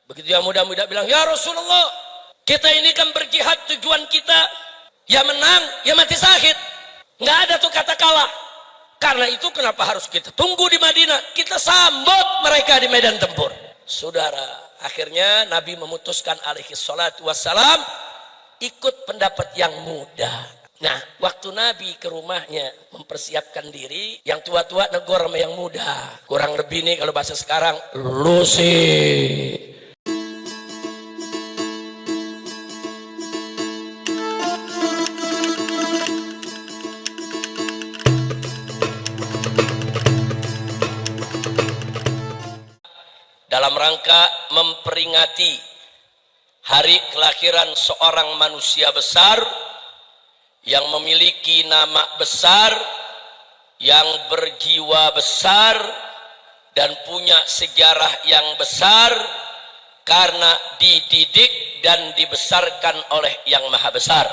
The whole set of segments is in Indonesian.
Begitu yang muda-muda bilang, ya Rasulullah, kita ini kan berjihad, tujuan kita ya menang, ya mati syahid. Nggak ada tuh kata kalah. Karena itu kenapa harus kita tunggu di Madinah? Kita sambut mereka di medan tempur. Saudara, akhirnya Nabi memutuskan alaihi salatu wassalam ikut pendapat yang muda. Nah, waktu Nabi ke rumahnya mempersiapkan diri, yang tua-tua negor sama yang muda. Kurang lebih nih kalau bahasa sekarang, lusi. Dalam rangka memperingati hari kelahiran seorang manusia besar yang memiliki nama besar, yang berjiwa besar dan punya sejarah yang besar karena dididik dan dibesarkan oleh yang maha besar,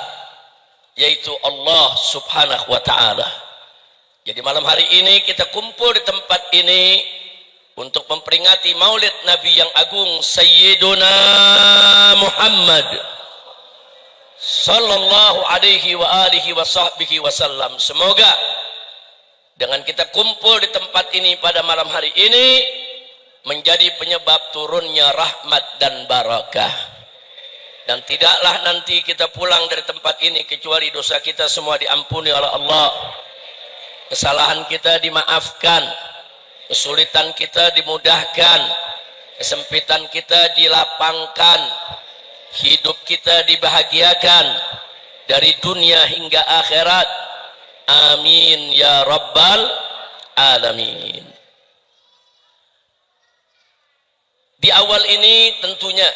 yaitu Allah subhanahu wa ta'ala. Jadi malam hari ini kita kumpul di tempat ini untuk memperingati maulid Nabi yang agung Sayyiduna Muhammad sallallahu alaihi wa alihi wa sahbihi wasallam. Semoga dengan kita kumpul di tempat ini pada malam hari ini menjadi penyebab turunnya rahmat dan barakah, dan tidaklah nanti kita pulang dari tempat ini kecuali dosa kita semua diampuni oleh Allah, kesalahan kita dimaafkan, kesulitan kita dimudahkan, kesempitan kita dilapangkan, hidup kita dibahagiakan dari dunia hingga akhirat. Amin ya rabbal alamin. Di awal ini tentunya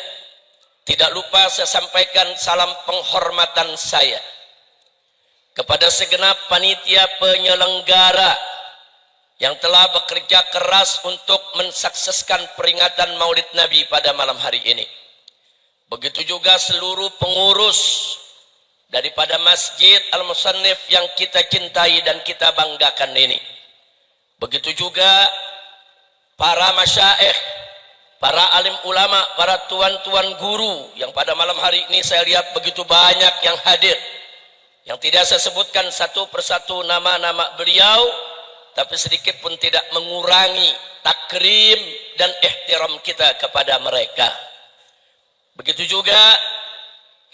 tidak lupa saya sampaikan salam penghormatan saya kepada segenap panitia penyelenggara yang telah bekerja keras untuk mensukseskan peringatan Maulid Nabi pada malam hari ini. Begitu juga seluruh pengurus daripada Masjid Al-Musannif yang kita cintai dan kita banggakan ini. Begitu juga para masyaikh, para alim ulama, para tuan-tuan guru yang pada malam hari ini saya lihat begitu banyak yang hadir. Yang tidak saya sebutkan satu persatu nama-nama beliau, tapi sedikit pun tidak mengurangi takrim dan ihtiram kita kepada mereka. Begitu juga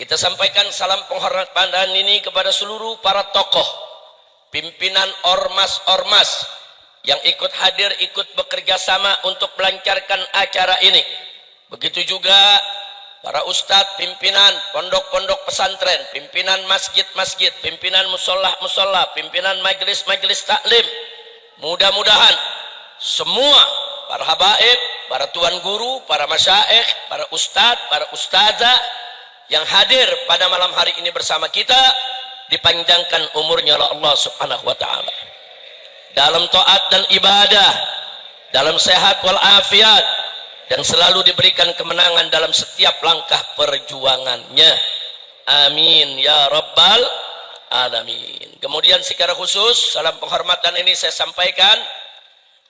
kita sampaikan salam penghormatan ini kepada seluruh para tokoh, pimpinan ormas-ormas yang ikut hadir, ikut bekerja sama untuk melancarkan acara ini. Begitu juga para ustadz, pimpinan pondok-pondok pesantren, pimpinan masjid-masjid, pimpinan musola-musola, pimpinan majelis-majelis taklim. Mudah-mudahan semua para habaib, para tuan guru, para masyaikh, para ustadz, para ustazah yang hadir pada malam hari ini bersama kita dipanjangkan umurnya oleh Allah subhanahu wa ta'ala dalam taat dan ibadah, dalam sehat walafiat, dan selalu diberikan kemenangan dalam setiap langkah perjuangannya. Amin ya rabbal alamin. Kemudian secara khusus salam penghormatan ini saya sampaikan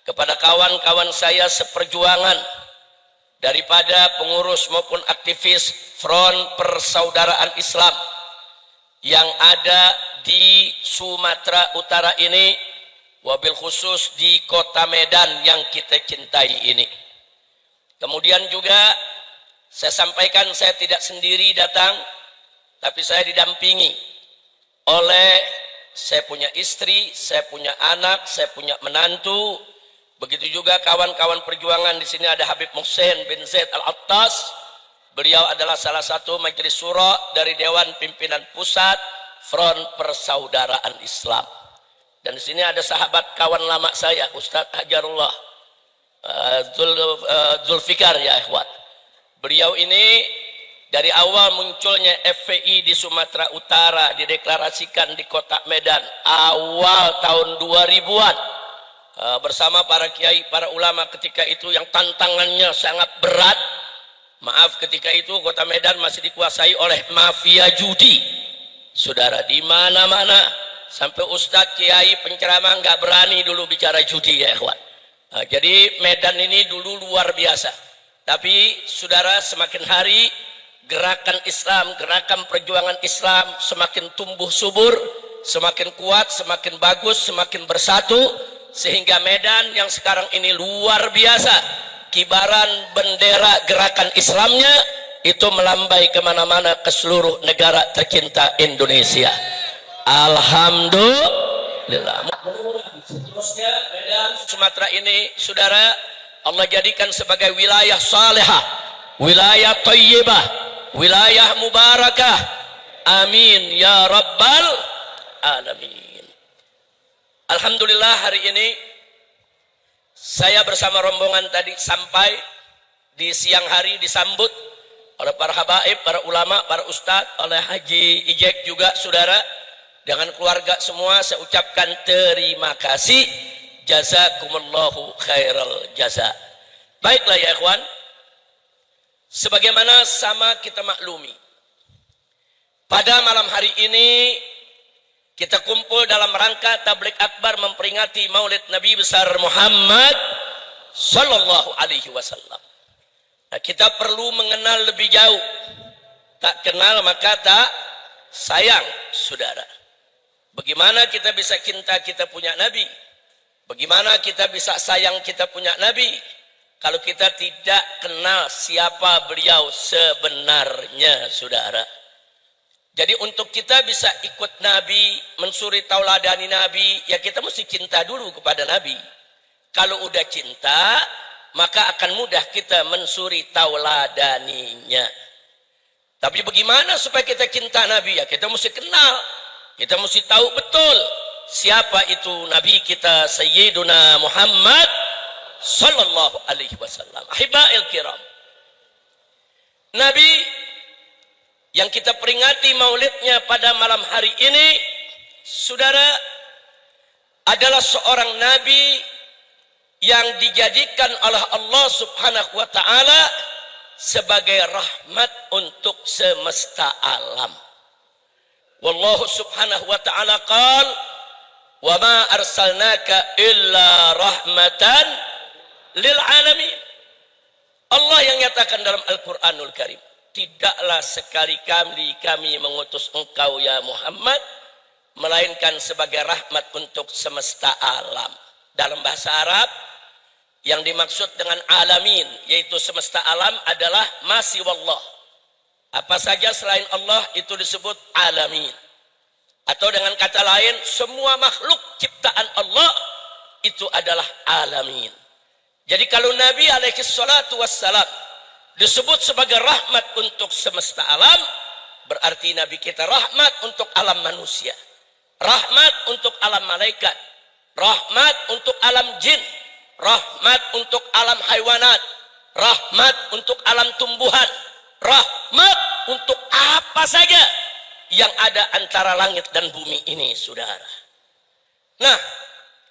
kepada kawan-kawan saya seperjuangan daripada pengurus maupun aktivis Front Persaudaraan Islam yang ada di Sumatera Utara ini, wabil khusus di kota Medan yang kita cintai ini. Kemudian juga saya sampaikan saya tidak sendiri datang, tapi saya didampingi oleh saya punya istri, saya punya anak, saya punya menantu. Begitu juga kawan-kawan perjuangan di sini ada Habib Muhsin bin Zaid Al-Attas. Beliau adalah salah satu majelis syura dari Dewan Pimpinan Pusat Front Persaudaraan Islam. Dan di sini ada sahabat kawan lama saya, Ustadz Hajarullah Zulfikar ya ikhwan. Beliau ini dari awal munculnya FPI di Sumatera Utara dideklarasikan di kota Medan awal tahun 2000-an. Bersama para kiai, para ulama ketika itu yang tantangannya sangat berat. Maaf, ketika itu kota Medan masih dikuasai oleh mafia judi. Saudara, di mana-mana sampai ustadz, kiai, penceramah nggak berani dulu bicara judi ya ikhwan. Jadi Medan ini dulu luar biasa. Tapi saudara, semakin hari gerakan Islam, gerakan perjuangan Islam semakin tumbuh subur, semakin kuat, semakin bagus, semakin bersatu, sehingga Medan yang sekarang ini luar biasa, kibaran bendera gerakan Islamnya itu melambai kemana-mana ke seluruh negara tercinta Indonesia. Alhamdulillah. Seterusnya Medan Sumatera ini saudara, Allah jadikan sebagai wilayah salehah, wilayah thayyibah, wilayah mubarakah. Amin ya rabbal alamin. Alhamdulillah, hari ini saya bersama rombongan tadi sampai di siang hari disambut oleh para habaib, para ulama, para ustadz, oleh Haji Ijek juga saudara. Dengan keluarga semua saya ucapkan terima kasih. Jazakumullahu khairal jaza. Baiklah ya ikhwan, sebagaimana sama kita maklumi, pada malam hari ini kita kumpul dalam rangka tabligh akbar memperingati Maulid Nabi besar Muhammad sallallahu alaihi wasallam. Nah, kita perlu mengenal lebih jauh. Tak kenal maka tak sayang, saudara. Bagaimana kita bisa cinta kita punya Nabi? Bagaimana kita bisa sayang kita punya Nabi kalau kita tidak kenal siapa beliau sebenarnya, saudara? Jadi untuk kita bisa ikut Nabi, mensuri tauladani Nabi, ya kita mesti cinta dulu kepada Nabi. Kalau udah cinta, maka akan mudah kita mensuri tauladaninya. Tapi bagaimana supaya kita cinta Nabi? Ya kita mesti kenal, kita mesti tahu betul siapa itu Nabi kita Sayyiduna Muhammad sallallahu alaihi wasallam. Ahibba'il kiram, Nabi yang kita peringati maulidnya pada malam hari ini, saudara, adalah seorang Nabi yang dijadikan oleh Allah subhanahu wa ta'ala sebagai rahmat untuk semesta alam. Wallahu subhanahu wa ta'ala qala wa ma arsalnaka illa rahmatan lil alamin. Allah yang nyatakan dalam Al-Qur'anul Karim, tidaklah sekali-kali kami mengutus engkau ya Muhammad melainkan sebagai rahmat untuk semesta alam. Dalam bahasa Arab yang dimaksud dengan alamin yaitu semesta alam adalah ma siwallah. Apa saja selain Allah itu disebut alamin. Atau dengan kata lain, semua makhluk ciptaan Allah itu adalah alamin. Jadi kalau Nabi alaihi salatu wassalam disebut sebagai rahmat untuk semesta alam, berarti Nabi kita rahmat untuk alam manusia, rahmat untuk alam malaikat, rahmat untuk alam jin, rahmat untuk alam haywanat, rahmat untuk alam tumbuhan, rahmat untuk apa saja yang ada antara langit dan bumi ini, saudara. Nah,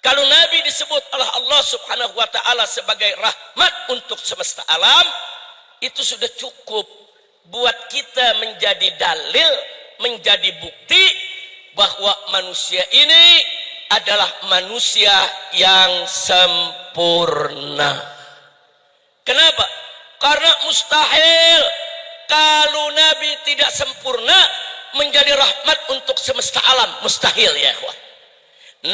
kalau Nabi disebut oleh Allah subhanahu wa ta'ala sebagai rahmat untuk semesta alam, itu sudah cukup buat kita menjadi dalil, menjadi bukti bahwa manusia ini adalah manusia yang sempurna. Kenapa? Karena mustahil kalau Nabi tidak sempurna menjadi rahmat untuk semesta alam. Mustahil ya ikhwan.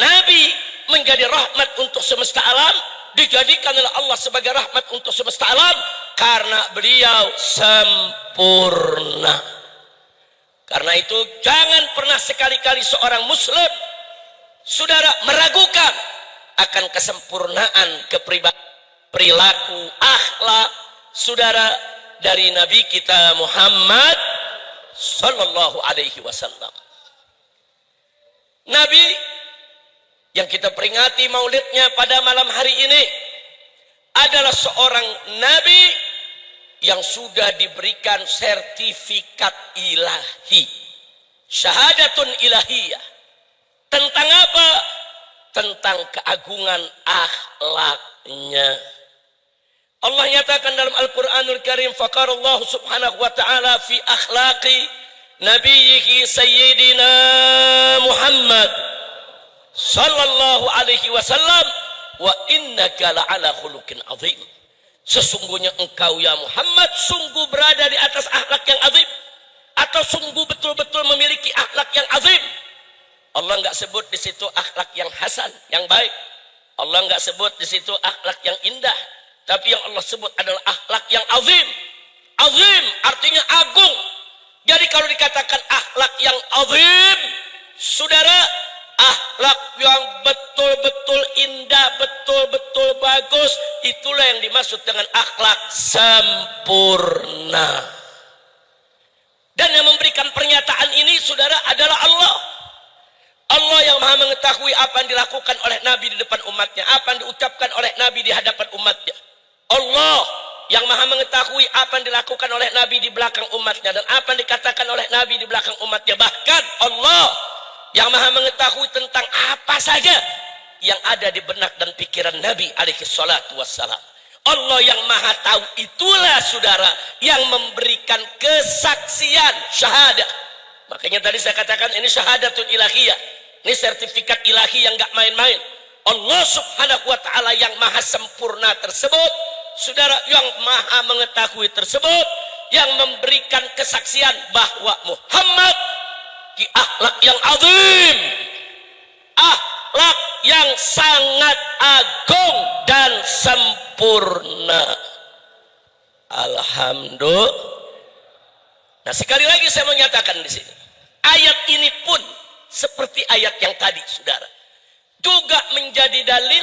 Nabi menjadi rahmat untuk semesta alam, dijadikan oleh Allah sebagai rahmat untuk semesta alam karena beliau sempurna. Karena itu jangan pernah sekali-kali seorang muslim, saudara, meragukan akan kesempurnaan kepribadian, perilaku, akhlak, saudara, dari Nabi kita Muhammad sallallahu alaihi wasallam. Nabi yang kita peringati maulidnya pada malam hari ini adalah seorang Nabi yang sudah diberikan sertifikat ilahi, syahadatun ilahiyah. Tentang apa? Tentang keagungan akhlaknya. Allah nyatakan dalam Al-Quranul Karim, faqarallahu subhanahu wa ta'ala fi akhlaqi nabiyyihi sayyidina Muhammad sallallahu alaihi wasallam wa innaka la'ala khuluqin azim. Sesungguhnya engkau ya Muhammad sungguh berada di atas akhlak yang azim, atau sungguh betul-betul memiliki akhlak yang azim. Allah enggak sebut di situ akhlak yang hasan, yang baik. Allah enggak sebut di situ akhlak yang indah, tapi yang Allah sebut adalah akhlak yang azim. Azim artinya agung. Jadi kalau dikatakan akhlak yang azim, saudara, akhlak yang betul-betul indah, betul-betul bagus, itulah yang dimaksud dengan akhlak sempurna. Dan yang memberikan pernyataan ini, saudara, adalah Allah. Allah yang maha mengetahui apa yang dilakukan oleh Nabi di depan umatnya, apa yang diucapkan oleh Nabi di hadapan umatnya. Allah yang maha mengetahui apa yang dilakukan oleh Nabi di belakang umatnya, dan apa yang dikatakan oleh Nabi di belakang umatnya. Bahkan Allah yang maha mengetahui tentang apa saja yang ada di benak dan pikiran Nabi alaihi salatu wassalam. Allah yang maha tahu itulah, saudara, yang memberikan kesaksian syahadah. Makanya tadi saya katakan ini syahadatul ilahiyah. Ini sertifikat ilahi yang gak main-main. Allah subhanahu wa ta'ala yang maha sempurna tersebut, saudara, yang maha mengetahui tersebut, yang memberikan kesaksian bahwa Muhammad di akhlak yang azim, akhlak yang sangat agung dan sempurna. Alhamdulillah. Nah, sekali lagi saya menyatakan di sini, ayat ini pun seperti ayat yang tadi, saudara, juga menjadi dalil,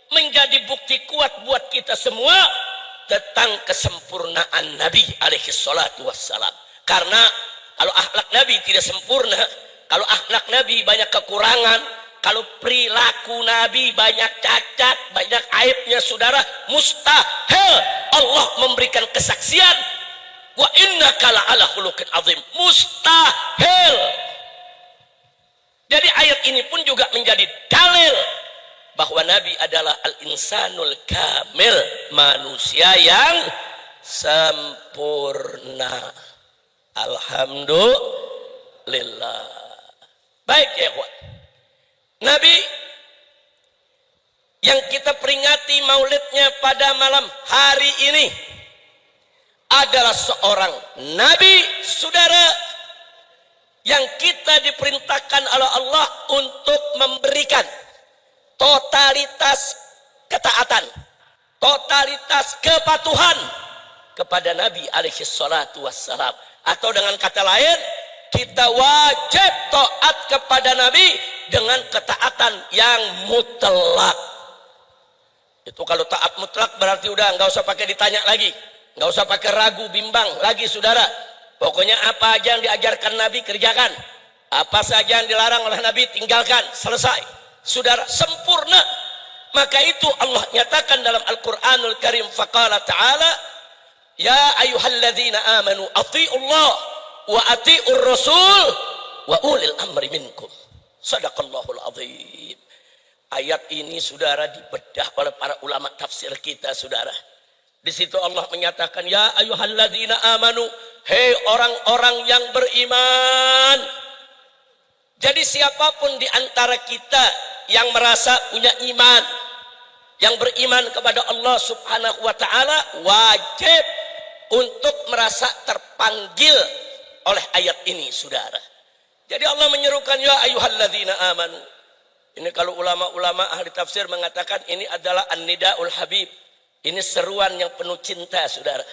menjadi bukti kuat buat kita semua tentang kesempurnaan Nabi alaihi salatu wassalam. Karena kalau akhlak Nabi tidak sempurna, kalau akhlak Nabi banyak kekurangan, kalau perilaku Nabi banyak cacat, banyak aibnya, saudara, mustahil Allah memberikan kesaksian wa innaka la'ala khuluqin azim. Mustahil. Jadi ayat ini pun juga menjadi dalil bahwa Nabi adalah al-insanul kamil, manusia yang sempurna. Alhamdulillah. Baik ya ikhwan, Nabi yang kita peringati maulidnya pada malam hari ini adalah seorang Nabi, saudara, yang kita diperintahkan oleh Allah untuk memberikan totalitas ketaatan, totalitas kepatuhan kepada Nabi alaihi salatu wassalam. Atau dengan kata lain, kita wajib taat kepada Nabi dengan ketaatan yang mutlak. Itu kalau taat mutlak berarti udah nggak usah pakai ditanya lagi, nggak usah pakai ragu bimbang lagi, saudara. Pokoknya apa aja yang diajarkan Nabi kerjakan, apa saja yang dilarang oleh Nabi tinggalkan, selesai, saudara, sempurna. Maka itu Allah nyatakan dalam Al-Quranul Karim, faqala ta'ala ya ayyuhalladzina amanu athi'ullah wa athi'ur rasul wa ulil amri minkum. Sadaqallahul azim. Ayat ini, saudara, dibedah oleh para ulama tafsir kita, saudara. Di situ Allah menyatakan ya ayyuhalladzina amanu, hei orang-orang yang beriman. Jadi siapapun di antara kita yang merasa punya iman, yang beriman kepada Allah subhanahu wa ta'ala, wajib untuk merasa terpanggil oleh ayat ini, saudara. Jadi Allah menyerukan ya ayyuhalladzina amanu. Ini kalau ulama-ulama ahli tafsir mengatakan ini adalah an-nidaul habib. Ini seruan yang penuh cinta, saudara.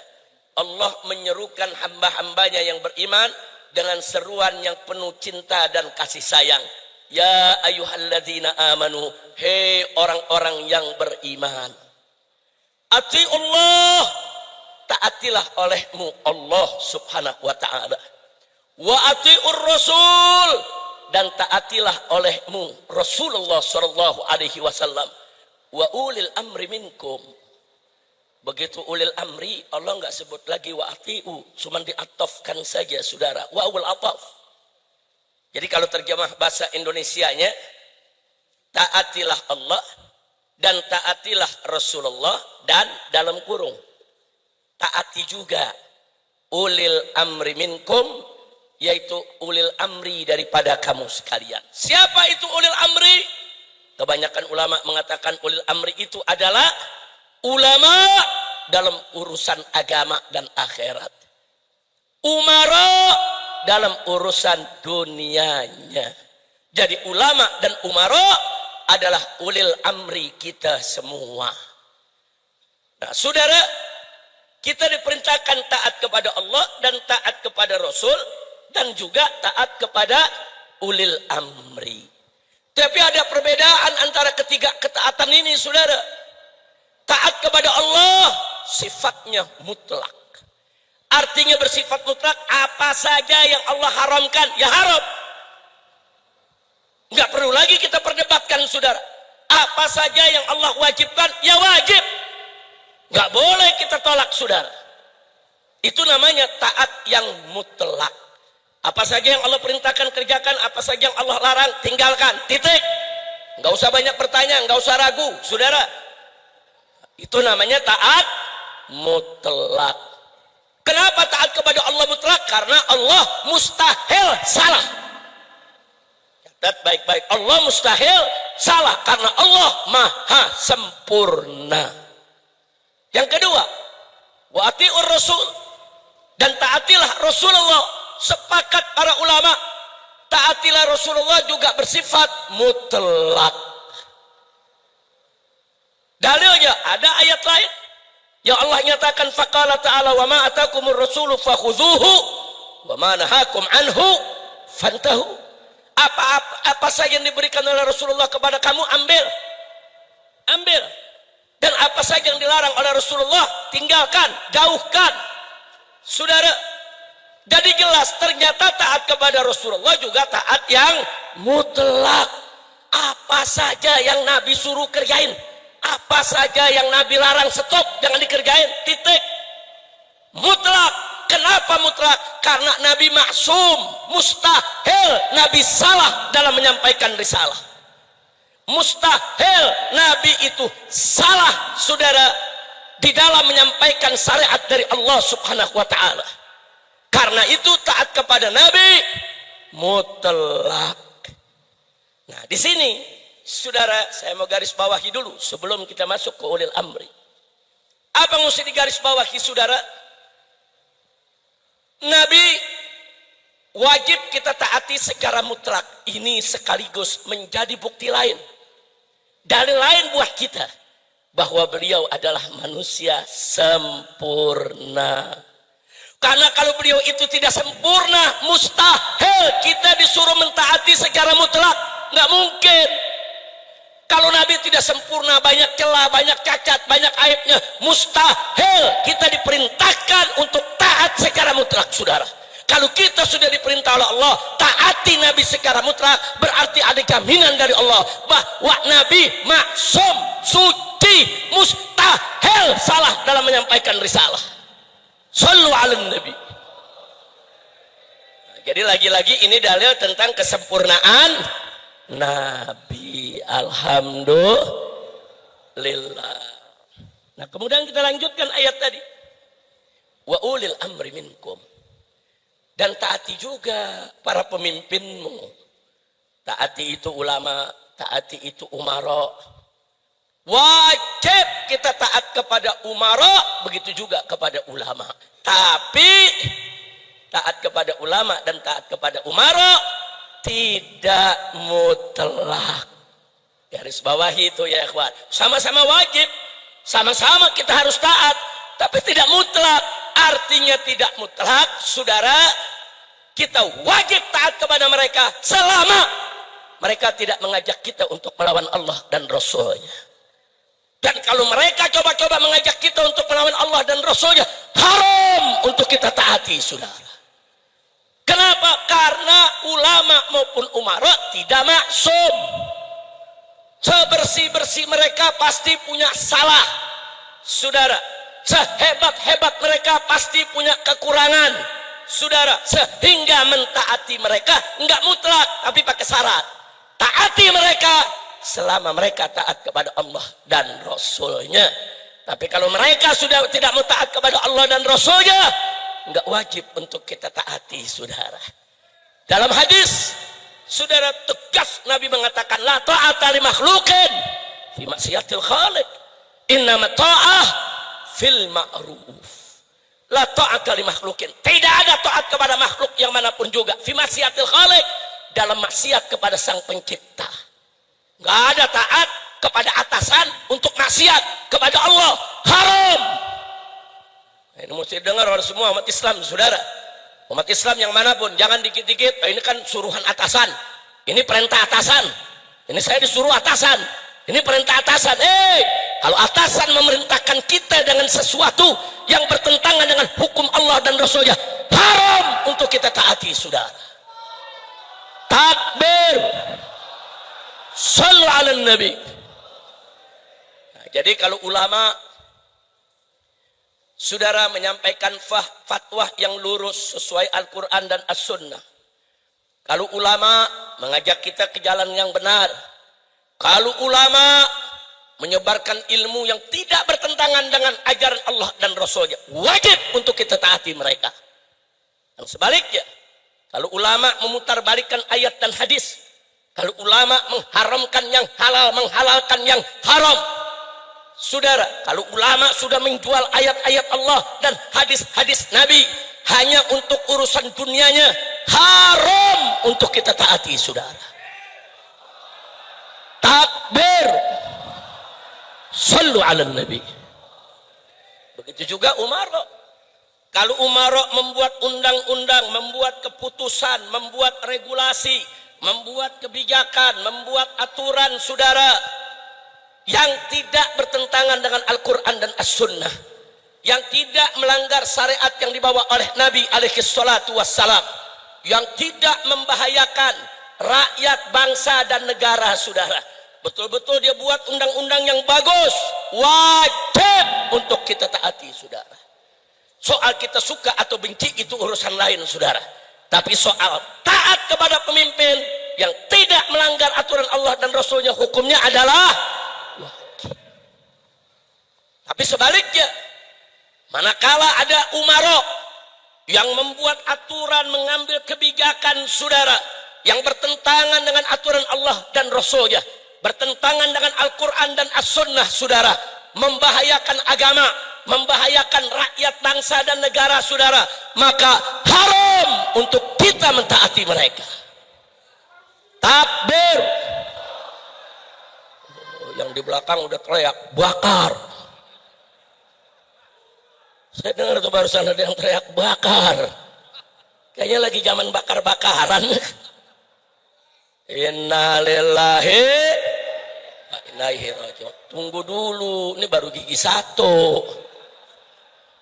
Allah menyerukan hamba-hambanya yang beriman dengan seruan yang penuh cinta dan kasih sayang. Ya ayyuhalladzina amanu, hei orang-orang yang beriman. Atiullah, taatilah olehmu Allah subhanahu wa ta'ala. Wa atiur rasul, dan taatilah olehmu Rasulullah sallallahu alaihi wasallam. Wa ulil amri minkum. Begitu ulil amri, Allah enggak sebut lagi wa atiu, cuma diatofkan saja, saudara. Wa ul ataf. Jadi kalau terjemah bahasa Indonesianya, taatilah Allah dan taatilah Rasulullah, dan dalam kurung taati juga ulil amri minkum, yaitu ulil amri daripada kamu sekalian. Siapa itu ulil amri? Kebanyakan ulama mengatakan ulil amri itu adalah ulama dalam urusan agama dan akhirat. Umara dalam urusan dunianya. Jadi ulama dan umara adalah ulil amri kita semua. Nah, saudara, kita diperintahkan taat kepada Allah dan taat kepada Rasul dan juga taat kepada ulil amri. Tapi ada perbedaan antara ketiga ketaatan ini, saudara. Taat kepada Allah sifatnya mutlak. Artinya bersifat mutlak, apa saja yang Allah haramkan, ya haram. Enggak perlu lagi kita perdebatkan, saudara. Apa saja yang Allah wajibkan, ya wajib. Enggak boleh kita tolak, saudara. Itu namanya taat yang mutlak. Apa saja yang Allah perintahkan, kerjakan. Apa saja yang Allah larang, tinggalkan. Titik. Enggak usah banyak bertanya, enggak usah ragu, saudara. Itu namanya taat mutlak. Kenapa taat kepada Allah mutlak? Karena Allah mustahil salah. Catat baik-baik. Allah mustahil salah karena Allah maha sempurna. Yang kedua, wa ati'ur rasul, dan taatilah Rasulullah. Sepakat para ulama, taatilah Rasulullah juga bersifat mutlak. Dalilnya ada ayat lain yang Allah nyatakan, faqala ta'ala wa ma atakumur rasulu fakhudhuhu wa ma nahakum anhu fantahu. Apa saja yang diberikan oleh Rasulullah kepada kamu, ambil. Dan apa saja yang dilarang oleh Rasulullah, tinggalkan, jauhkan. Saudara, jadi jelas ternyata taat kepada Rasulullah juga taat yang mutlak. Apa saja yang Nabi suruh kerjain, apa saja yang Nabi larang, stop, jangan dikerjain, titik. Mutlak. Kenapa mutlak? Karena Nabi maksum, mustahil Nabi salah dalam menyampaikan risalah. Mustahil Nabi itu salah, saudara, di dalam menyampaikan syariat dari Allah Subhanahu wa ta'ala. Karena itu taat kepada Nabi mutlak. Nah, di sini saudara, saya mau garis bawahi dulu sebelum kita masuk ke ulil amri. Apa yang mesti digaris bawahi, saudara? Nabi wajib kita taati secara mutlak. Ini sekaligus menjadi bukti lain, dalil lain buat kita bahwa beliau adalah manusia sempurna. Karena kalau beliau itu tidak sempurna, mustahil kita disuruh mentaati secara mutlak. Nggak mungkin. Kalau Nabi tidak sempurna, banyak celah, banyak cacat, banyak aibnya, mustahil kita diperintahkan untuk taat secara mutlak, saudara. Kalau kita sudah diperintah oleh Allah taati Nabi secara mutlak, berarti ada jaminan dari Allah bahwa Nabi maksum, suci, mustahil salah dalam menyampaikan risalah. Shallu ala Nabi. Jadi lagi-lagi ini dalil tentang kesempurnaan Nabi. Alhamdulillah. Nah, kemudian kita lanjutkan ayat tadi. Wa ulil amri minkum. Dan taati juga para pemimpinmu. Taati itu ulama, taati itu umara. Wajib kita taat kepada umara, begitu juga kepada ulama. Tapi taat kepada ulama dan taat kepada umara tidak mutlak. Garis bawahi itu ya ikhwan. Sama-sama wajib, sama-sama kita harus taat, tapi tidak mutlak. Artinya tidak mutlak, saudara, kita wajib taat kepada mereka selama mereka tidak mengajak kita untuk melawan Allah dan Rasulnya. Dan kalau mereka coba-coba mengajak kita untuk melawan Allah dan Rasulnya, haram untuk kita taati, saudara. Kenapa? Karena ulama maupun umara tidak maksum. Sebersih-bersih mereka pasti punya salah, saudara. Sehebat-hebat mereka pasti punya kekurangan, saudara. Sehingga mentaati mereka enggak mutlak, tapi pakai syarat. Taati mereka selama mereka taat kepada Allah dan Rasulnya. Tapi kalau mereka sudah tidak mau taat kepada Allah dan Rasulnya, enggak wajib untuk kita taati, saudara. Dalam hadis, saudara, tegas Nabi mengatakan, la ta'ata li makhlukin fi maksiatil khaliq, innama ta'ah fil ma'ruf. La ta'ata li makhlukin. Tidak ada taat kepada makhluk yang manapun juga. Fi maksiatil khaliq, dalam maksiat kepada sang pencipta. Enggak ada taat kepada atasan untuk maksiat kepada Allah. Haram. Nah, ini mesti dengar oleh semua umat Islam, saudara. Umat Islam yang manapun, jangan dikit-dikit, ini kan suruhan atasan. Ini perintah atasan. Ini saya disuruh atasan. Ini perintah atasan. Kalau atasan memerintahkan kita dengan sesuatu yang bertentangan dengan hukum Allah dan Rasulnya, haram untuk kita taati, saudara. Takbir. Shallu ala nabi. Nah, jadi kalau ulama, saudara, menyampaikan fatwa yang lurus sesuai Al-Quran dan As-Sunnah. Kalau ulama mengajak kita ke jalan yang benar. Kalau ulama menyebarkan ilmu yang tidak bertentangan dengan ajaran Allah dan Rasulnya, wajib untuk kita taati mereka. Dan sebaliknya, kalau ulama memutarbalikkan ayat dan hadis, kalau ulama mengharamkan yang halal, menghalalkan yang haram, saudara, kalau ulama sudah menjual ayat-ayat Allah dan hadis-hadis Nabi hanya untuk urusan dunianya, haram untuk kita taati, saudara. Takbir. Sallu ala nabi. Begitu juga umara. Kalau umara membuat undang-undang, membuat keputusan, membuat regulasi, membuat kebijakan, membuat aturan, saudara, yang tidak bertentangan dengan Al-Quran dan As-Sunnah, yang tidak melanggar syariat yang dibawa oleh Nabi alaihi salatu wassalam, yang tidak membahayakan rakyat, bangsa dan negara, saudara, betul-betul dia buat undang-undang yang bagus, wajib untuk kita taati, saudara. Soal kita suka atau benci itu urusan lain, saudara. Tapi soal taat kepada pemimpin yang tidak melanggar aturan Allah dan Rasulnya, hukumnya adalah wajib. Tapi sebaliknya, manakala ada umara yang membuat aturan, mengambil kebijakan, saudara, yang bertentangan dengan aturan Allah dan Rasulnya, bertentangan dengan Al-Quran dan As-Sunnah, saudara, membahayakan agama, membahayakan rakyat, bangsa dan negara, saudara, maka haram untuk kita mentaati mereka. Takbir. Yang di belakang udah teriak bakar. Saya dengar tuh barusan ada yang teriak bakar. Kayaknya lagi zaman bakar-bakaran. Innalillahi wa inna ilaihi raji'un. Tunggu dulu, ini baru gigi 1.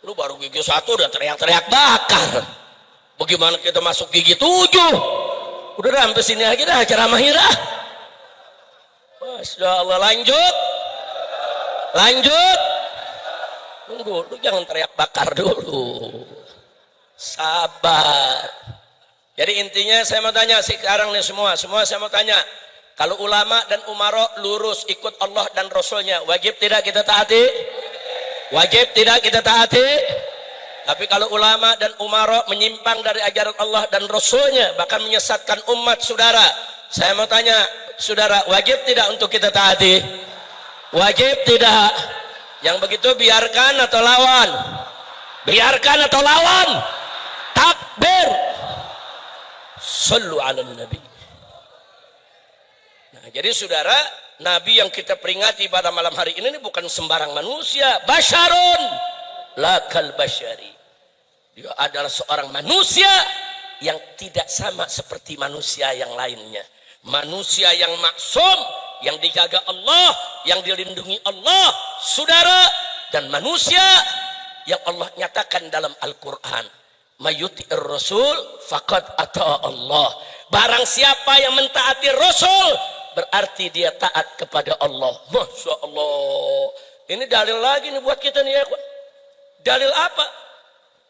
Lu baru gigi 1 udah teriak-teriak bakar. Bagaimana kita masuk gigi 7? Udah sampai sini aja dah ceramah dah. Masya Allah, lanjut. Lanjut. Tunggu, lu jangan teriak bakar dulu. Sabar. Jadi intinya saya mau tanya sekarang nih semua saya mau tanya, kalau ulama dan umara lurus ikut Allah dan Rasulnya, wajib tidak kita taati? Wajib tidak kita taati? Tapi kalau ulama dan umara menyimpang dari ajaran Allah dan Rasulnya, bahkan menyesatkan umat, saudara, saya mau tanya, saudara, wajib tidak untuk kita taati? Wajib tidak? Yang begitu biarkan atau lawan? Biarkan atau lawan? Takbir. Sallu ala nabi. Nah, jadi saudara, Nabi yang kita peringati pada malam hari ini bukan sembarang manusia. Basyarun lakal basyari. Dia adalah seorang manusia yang tidak sama seperti manusia yang lainnya. Manusia yang maksum, yang dijaga Allah, yang dilindungi Allah, saudara, dan manusia yang Allah nyatakan dalam Al-Quran, mayuti'ir rasul faqad ata Allah. Barang siapa yang mentaati Rasul, berarti dia taat kepada Allah. Masya Allah. Ini dalil lagi nih buat kita nih ya. Dalil apa?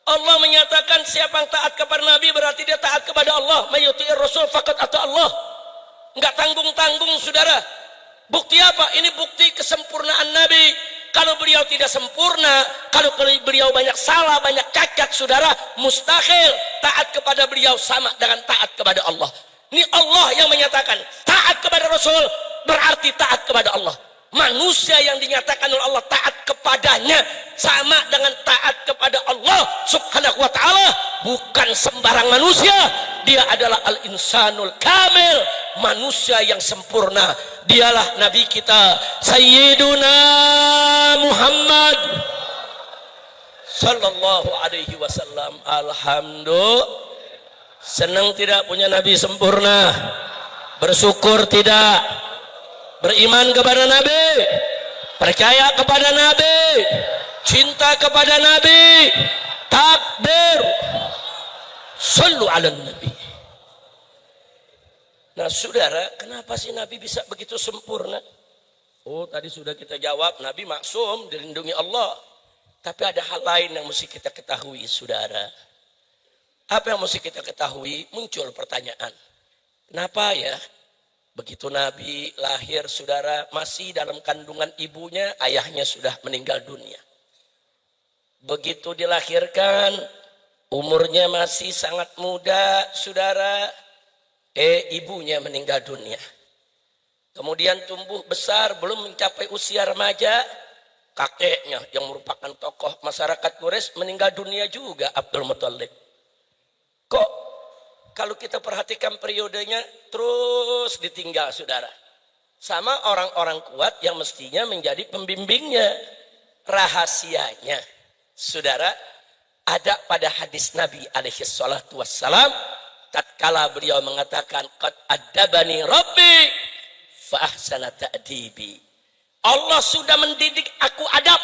Allah menyatakan siapa yang taat kepada Nabi berarti dia taat kepada Allah. Mayuti'ir rasul faqad ata Allah. Enggak tanggung-tanggung, saudara. Bukti apa? Ini bukti kesempurnaan Nabi. Kalau beliau tidak sempurna, kalau beliau banyak salah, banyak cacat, saudara, mustahil taat kepada beliau sama dengan taat kepada Allah. Ini Allah yang menyatakan taat kepada Rasul berarti taat kepada Allah. Manusia yang dinyatakan oleh Allah taat kepadanya sama dengan taat kepada Allah subhanahu wa ta'ala, bukan sembarang manusia. Dia adalah al-insanul kamil, manusia yang sempurna. Dialah Nabi kita Sayyiduna Muhammad sallallahu alaihi wasallam. Alhamdulillah. Senang tidak punya Nabi sempurna? Bersyukur tidak? Beriman kepada Nabi, percaya kepada Nabi, cinta kepada Nabi, takbir, sallu ala Nabi. Nah saudara, kenapa sih Nabi bisa begitu sempurna? Oh tadi sudah kita jawab, Nabi maksum, dilindungi Allah. Tapi ada hal lain yang mesti kita ketahui saudara. Apa yang mesti kita ketahui? Muncul pertanyaan, kenapa ya begitu Nabi lahir saudara, masih dalam kandungan ibunya, ayahnya sudah meninggal dunia. Begitu dilahirkan, umurnya masih sangat muda saudara, ibunya meninggal dunia. Kemudian tumbuh besar, belum mencapai usia remaja, kakeknya yang merupakan tokoh masyarakat Quraisy meninggal dunia juga, Abdul Muthalib. Kok kalau kita perhatikan periodenya terus ditinggal saudara sama orang-orang kuat yang mestinya menjadi pembimbingnya. Rahasianya saudara ada pada hadis Nabi alaihi salatu wassalam, tatkala beliau mengatakan qad adabani rabbi fa ahsana ta'dibi. Allah sudah mendidik aku adab,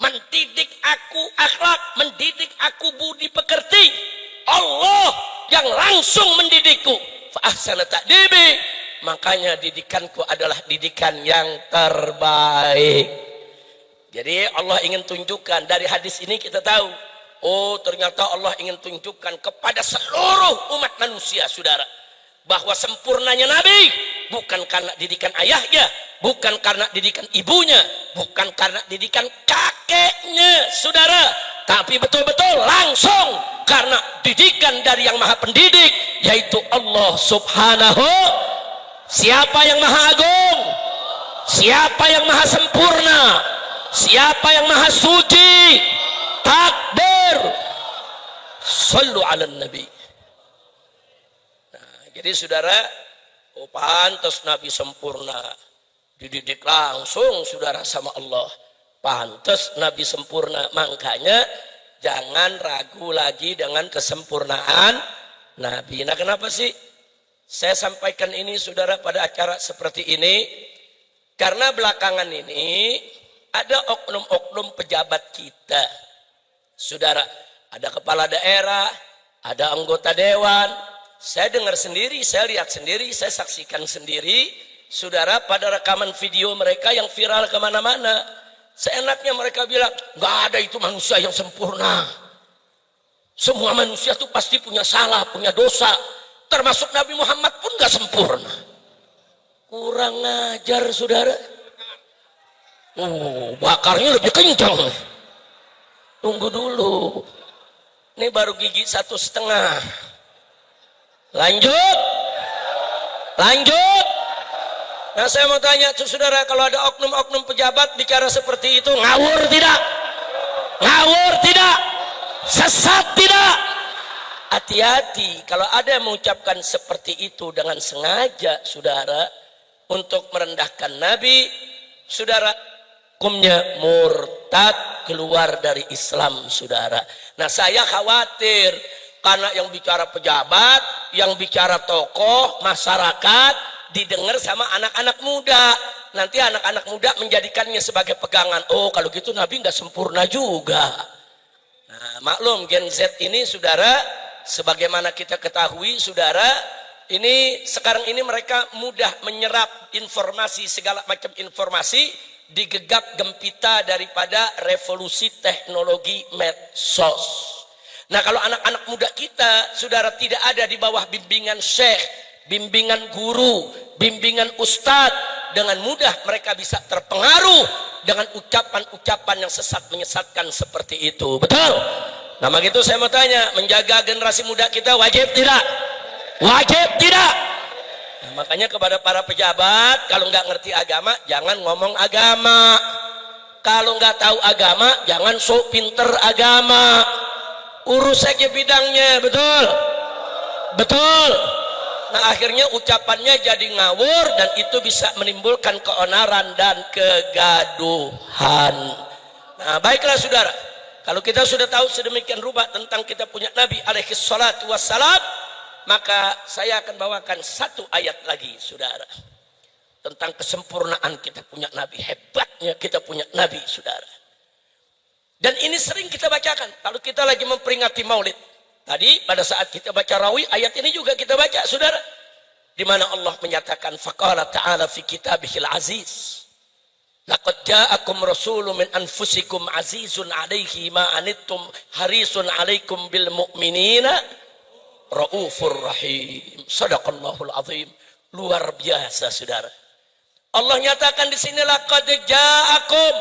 mendidik aku akhlak, mendidik aku budi pekerti. Allah yang langsung mendidikku, fa ahsana ta'dibi, makanya didikanku adalah didikan yang terbaik. Jadi Allah ingin tunjukkan, dari hadis ini kita tahu, oh ternyata Allah ingin tunjukkan kepada seluruh umat manusia saudara, bahwa sempurnanya Nabi bukan karena didikan ayahnya, bukan karena didikan ibunya, bukan karena didikan kakeknya saudara, tapi betul-betul langsung karena didikan dari yang maha pendidik, yaitu Allah subhanahu. Siapa yang maha agung? Siapa yang maha sempurna? Siapa yang maha suci? Takbir, sallu ala nabi. Nah, jadi saudara, oh pantas Nabi sempurna, dididik langsung saudara sama Allah, pantas Nabi sempurna. Makanya jangan ragu lagi dengan kesempurnaan Nabi. Nah kenapa sih saya sampaikan ini saudara pada acara seperti ini? Karena belakangan ini ada oknum-oknum pejabat kita saudara, ada kepala daerah, ada anggota dewan. Saya dengar sendiri, saya lihat sendiri, saya saksikan sendiri saudara pada rekaman video mereka yang viral kemana-mana. Seenaknya mereka bilang, nggak ada itu manusia yang sempurna. Semua manusia itu pasti punya salah, punya dosa. Termasuk Nabi Muhammad pun nggak sempurna. Kurang ajar saudara. Oh, bakarnya lebih kencang. Tunggu dulu. Ini baru gigi 1,5. Lanjut. Lanjut. Nah saya mau tanya saudara, kalau ada oknum-oknum pejabat bicara seperti itu, ngawur tidak? Ngawur tidak? Sesat tidak? Hati-hati kalau ada yang mengucapkan seperti itu dengan sengaja saudara, untuk merendahkan Nabi, saudara, hukumnya murtad, keluar dari Islam saudara. Nah saya khawatir karena yang bicara pejabat, yang bicara tokoh masyarakat didengar sama anak-anak muda. Nanti anak-anak muda menjadikannya sebagai pegangan. Oh kalau gitu Nabi nggak sempurna juga. Nah maklum Gen Z ini saudara, sebagaimana kita ketahui saudara, ini sekarang ini mereka mudah menyerap informasi, segala macam informasi, digegap gempita daripada revolusi teknologi medsos. Nah kalau anak-anak muda kita saudara tidak ada di bawah bimbingan syekh, bimbingan guru, bimbingan ustadz, dengan mudah mereka bisa terpengaruh dengan ucapan-ucapan yang sesat menyesatkan seperti itu. Betul? Nah begitu saya mau tanya, menjaga generasi muda kita wajib tidak? Wajib tidak? Nah, makanya kepada para pejabat, kalau nggak ngerti agama, jangan ngomong agama. Kalau nggak tahu agama, jangan sok pinter agama. Urus saja bidangnya, betul? Betul. Nah, akhirnya ucapannya jadi ngawur dan itu bisa menimbulkan keonaran dan kegaduhan. Nah, baiklah saudara. Kalau kita sudah tahu sedemikian rupa tentang kita punya Nabi alaihi salatu wassalam, maka saya akan bawakan satu ayat lagi saudara, tentang kesempurnaan kita punya Nabi, hebatnya kita punya Nabi saudara. Dan ini sering kita bacakan kalau kita lagi memperingati Maulid. Tadi pada saat kita baca Rawi, ayat ini juga kita baca saudara, di mana Allah menyatakan faqala ta'ala fi kitabihil aziz, laqad ja'akum rasulun min anfusikum azizun 'alaihi ma anittum harisun 'alaikum bil mu'minina raufur rahim. Shadaqallahul azim. Luar biasa saudara. Allah nyatakan di sini laqad ja'akum,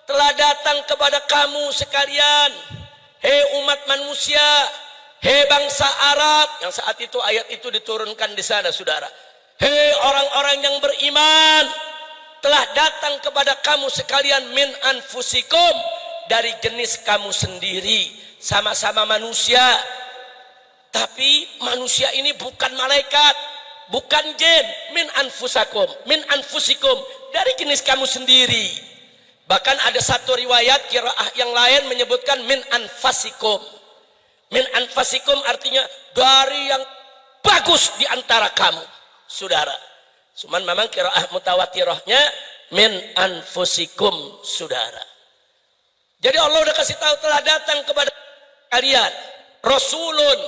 telah datang kepada kamu sekalian, hei umat manusia, hei bangsa Arab, yang saat itu ayat itu diturunkan di sana saudara. Hei orang-orang yang beriman, telah datang kepada kamu sekalian min anfusikum, dari jenis kamu sendiri, sama-sama manusia. Tapi manusia ini bukan malaikat, bukan jin. Min anfusakum, min anfusikum, dari jenis kamu sendiri. Bahkan ada satu riwayat qiraah yang lain menyebutkan min anfasikum. Min anfasikum artinya dari yang bagus di antara kamu saudara. Cuman memang qiraah mutawatirahnya min anfusikum saudara. Jadi Allah udah kasih tahu telah datang kepada kalian rasulun,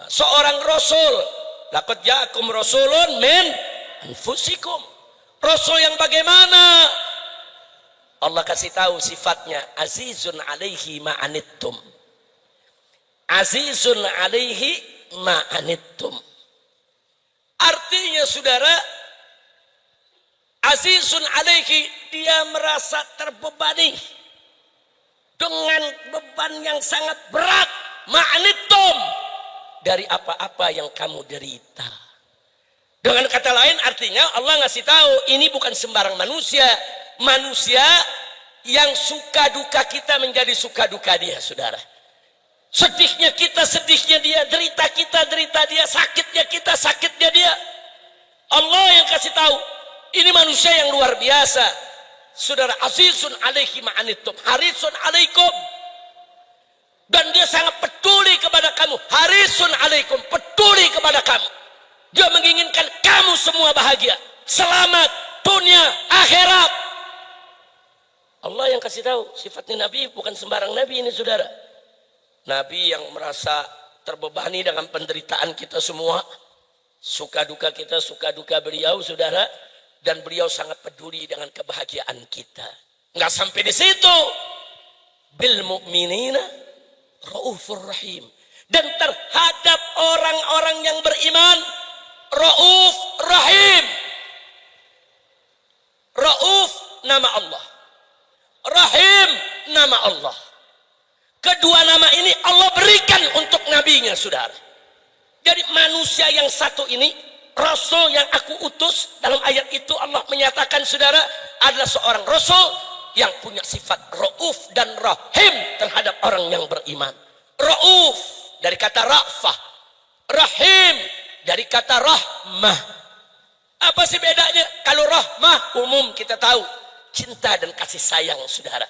seorang rasul. Laqad ja'akum rasulun min anfusikum. Rasul yang bagaimana? Allah kasih tahu sifatnya, azizun 'alaihi ma anittum. Azizun 'alaihi ma anittum. Artinya saudara, azizun 'alaihi, dia merasa terbebani dengan beban yang sangat berat, ma anittum, dari apa-apa yang kamu derita. Dengan kata lain artinya Allah ngasih tahu ini bukan sembarang manusia. Manusia yang suka duka kita menjadi suka duka dia saudara. Sedihnya kita sedihnya dia, derita kita derita dia, sakitnya kita sakitnya dia. Allah yang kasih tahu ini manusia yang luar biasa saudara. Azizun 'alaihi ma anittum harisun 'alaikum, dan dia sangat peduli kepada kamu. Harisun 'alaikum, peduli kepada kamu. Dia menginginkan kamu semua bahagia, selamat dunia akhirat. Allah yang kasih tahu sifatnya Nabi, bukan sembarang Nabi ini saudara. Nabi yang merasa terbebani dengan penderitaan kita semua, suka duka kita, suka duka beliau saudara, dan beliau sangat peduli dengan kebahagiaan kita. Nggak sampai di situ, bil mu'minina raufur rahim, dan terhadap orang-orang yang beriman rauf rahim. Rauf nama Allah, rahim nama Allah. Kedua nama ini Allah berikan untuk nabinya saudara. Jadi manusia yang satu ini, rasul yang aku utus, dalam ayat itu Allah menyatakan saudara adalah seorang rasul yang punya sifat rauf dan rahim terhadap orang yang beriman. Rauf dari kata ra'fah, rahim dari kata rahmah. Apa sih bedanya? Kalau rahmah umum kita tahu, cinta dan kasih sayang saudara.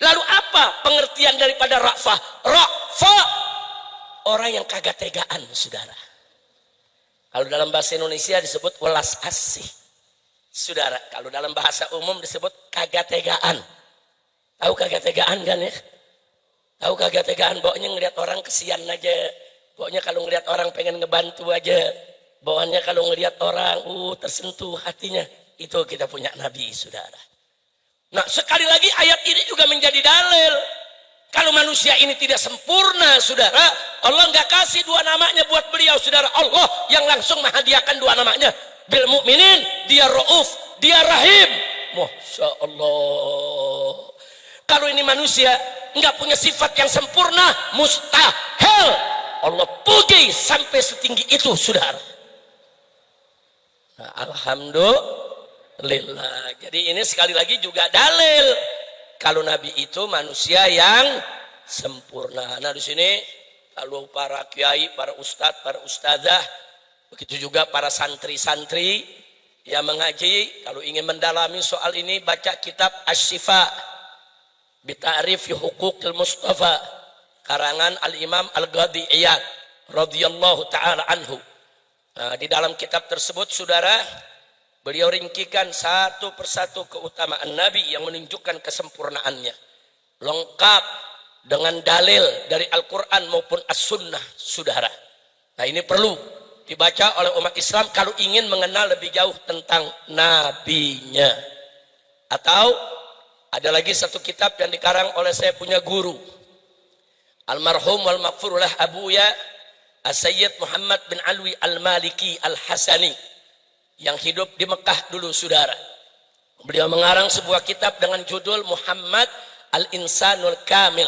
Lalu apa pengertian daripada ra'fah? Ra'fah, orang yang kagak tegaan saudara. Kalau dalam bahasa Indonesia disebut welas asih saudara. Kalau dalam bahasa umum disebut kagak tegaan. Tahu kagak tegaan kan ya? Tahu kagak tegaan, bawanya ngelihat orang kesian aja. Bawanya kalau ngelihat orang pengen ngebantu aja. Bawanya kalau ngelihat orang tersentuh hatinya. Itu kita punya Nabi saudara. Nah sekali lagi ayat ini juga menjadi dalil kalau manusia ini tidak sempurna saudara, Allah nggak kasih dua namanya buat beliau saudara. Allah yang langsung menghadiahkan dua namanya. Bil mu'minin dia rauf, dia rahim. Masya Allah. Kalau ini manusia nggak punya sifat yang sempurna, mustahil Allah puji sampai setinggi itu saudara. Alhamdulillah. Jadi ini sekali lagi juga dalil kalau Nabi itu manusia yang sempurna. Nah di sini kalau para kiai, para ustadz, para ustazah, begitu juga para santri-santri yang mengaji, kalau ingin mendalami soal ini baca kitab Asy-Syifa bi Ta'rifi Huquqil Mustafa karangan Al-Imam Al-Qadhi Iyad radhiyallahu taala anhu. Nah, di dalam kitab tersebut saudara, beliau ringkikan satu persatu keutamaan Nabi yang menunjukkan kesempurnaannya, lengkap dengan dalil dari Al-Quran maupun As-Sunnah saudara. Nah ini perlu dibaca oleh umat Islam kalau ingin mengenal lebih jauh tentang nabinya. Atau ada lagi satu kitab yang dikarang oleh saya punya guru, almarhum wal maghfurullah abuya As-Sayyid Muhammad bin Alwi Al-Maliki Al-Hasani yang hidup di Mekah dulu saudara. Beliau mengarang sebuah kitab dengan judul Muhammad Al-Insanul Kamil,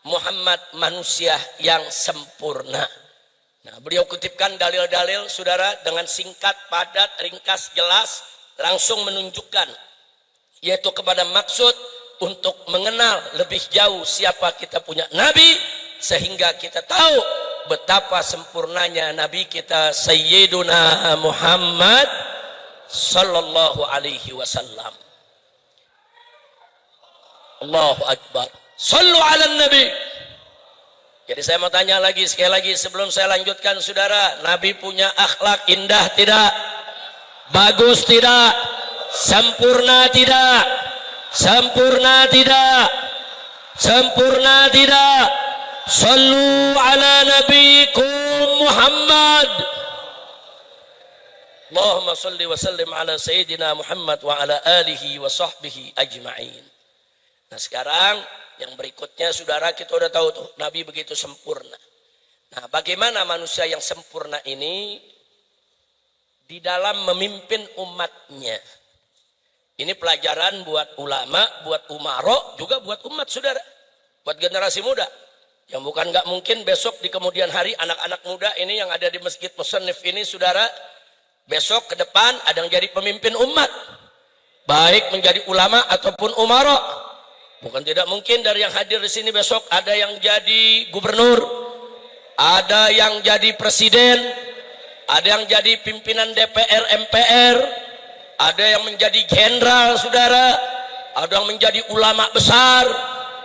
Muhammad manusia yang sempurna. Nah, beliau kutipkan dalil-dalil saudara dengan singkat, padat, ringkas, jelas, langsung menunjukkan yaitu kepada maksud untuk mengenal lebih jauh siapa kita punya Nabi, sehingga kita tahu betapa sempurnanya Nabi kita Sayyiduna Muhammad sallallahu alaihi wasallam. Allahu Akbar. Sallu ala Nabi. Jadi saya mau tanya lagi sekali lagi sebelum saya lanjutkan saudara, Nabi punya akhlak indah tidak? Bagus tidak? Sempurna tidak? Sempurna tidak? Sempurna tidak? Sallu ala nabiyikum Muhammad. Allahumma salli wa sallim ala sayyidina Muhammad wa ala alihi wa sahbihi ajma'in. Nah sekarang yang berikutnya saudara, kita udah tahu tuh Nabi begitu sempurna. Nah bagaimana manusia yang sempurna ini di dalam memimpin umatnya? Ini pelajaran buat ulama, buat umaro, juga buat umat saudara, buat generasi muda. Yang bukan nggak mungkin besok di kemudian hari anak-anak muda ini yang ada di Masjid Musannif ini saudara, besok ke depan ada yang jadi pemimpin umat, baik menjadi ulama ataupun umaro. Bukan tidak mungkin dari yang hadir di sini besok ada yang jadi gubernur, ada yang jadi presiden, ada yang jadi pimpinan DPR MPR, ada yang menjadi jenderal saudara, ada yang menjadi ulama besar.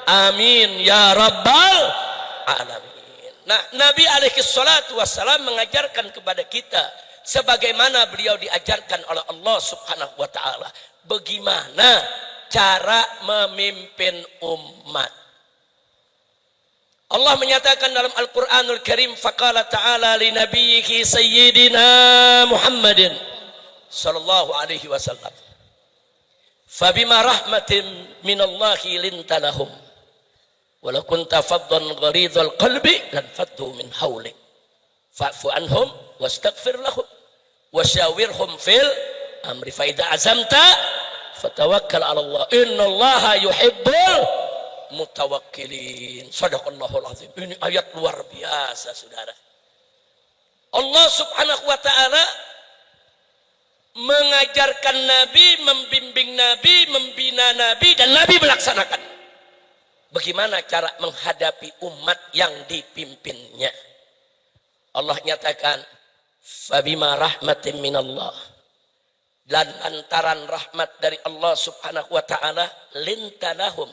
Amin ya rabbal alamin. Nah Nabi alaihi salatu wassalam mengajarkan kepada kita sebagaimana beliau diajarkan oleh Allah subhanahu wa ta'ala bagaimana cara memimpin umat. Allah menyatakan dalam Al-Quranul Karim, faqala ta'ala li nabiyyihi sayyidina Muhammadin sallallahu alaihi wasallam, fabima rahmatin minallahi linta lahum walau kunta faddan ghalidhal qalbi lan faddu min hawlik fa'fu anhum wastaghfir lahum wasyawirhum fil amri fa idza azamta fatawakkal 'ala Allah innallaha yuhibbul mutawakkilin. Shadaqallahul azim. Ini ayat luar biasa saudara. Allah subhanahu wa ta'ala mengajarkan Nabi, membimbing Nabi, membina Nabi, dan Nabi melaksanakan. Bagaimana cara menghadapi umat yang dipimpinnya? Allah nyatakan, fabima rahmatin minallah, dan lantaran rahmat dari Allah subhanahu wa ta'ala, lintanahum,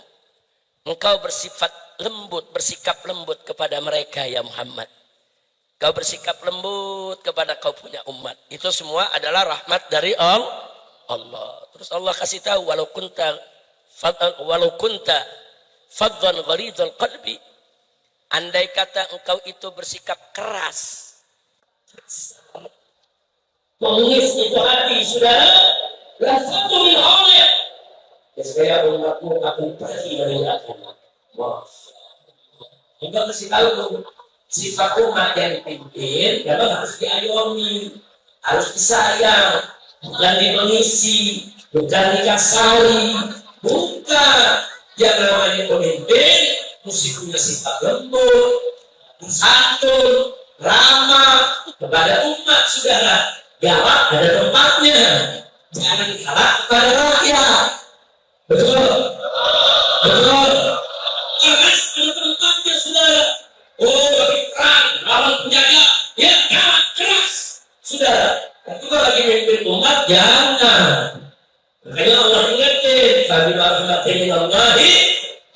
engkau bersifat lembut, bersikap lembut kepada mereka ya Muhammad. Kau bersikap lembut kepada kau punya umat. Itu semua adalah rahmat dari Allah. Terus Allah kasih tahu, walau kunta faddan ghalidhal qalbi, andai kata engkau itu bersikap keras, mengis itu hati saudara, la faddu min hawlik, saya umatmu akan pergi dari agama. Kita kasih tahu sifat umat yang dipimpin, memang harus diayomi, harus disayang, bukan dimengisi, bukan dikasari, bukan. Yang namanya pemimpin mesti punya sifat lembut, santun, ramah kepada umat saudara. Galak ada tempatnya. Jangan galak pada rakyat. Betul. Betul. Keras ada tempatnya, saudara. Oh, lagi perang, lawan penjajah. Ya, galak keras, saudara. Tapi kalau lagi memimpin umat, jangan. Makanya Allah ingatkan, "Fabila rahmatin Allahi,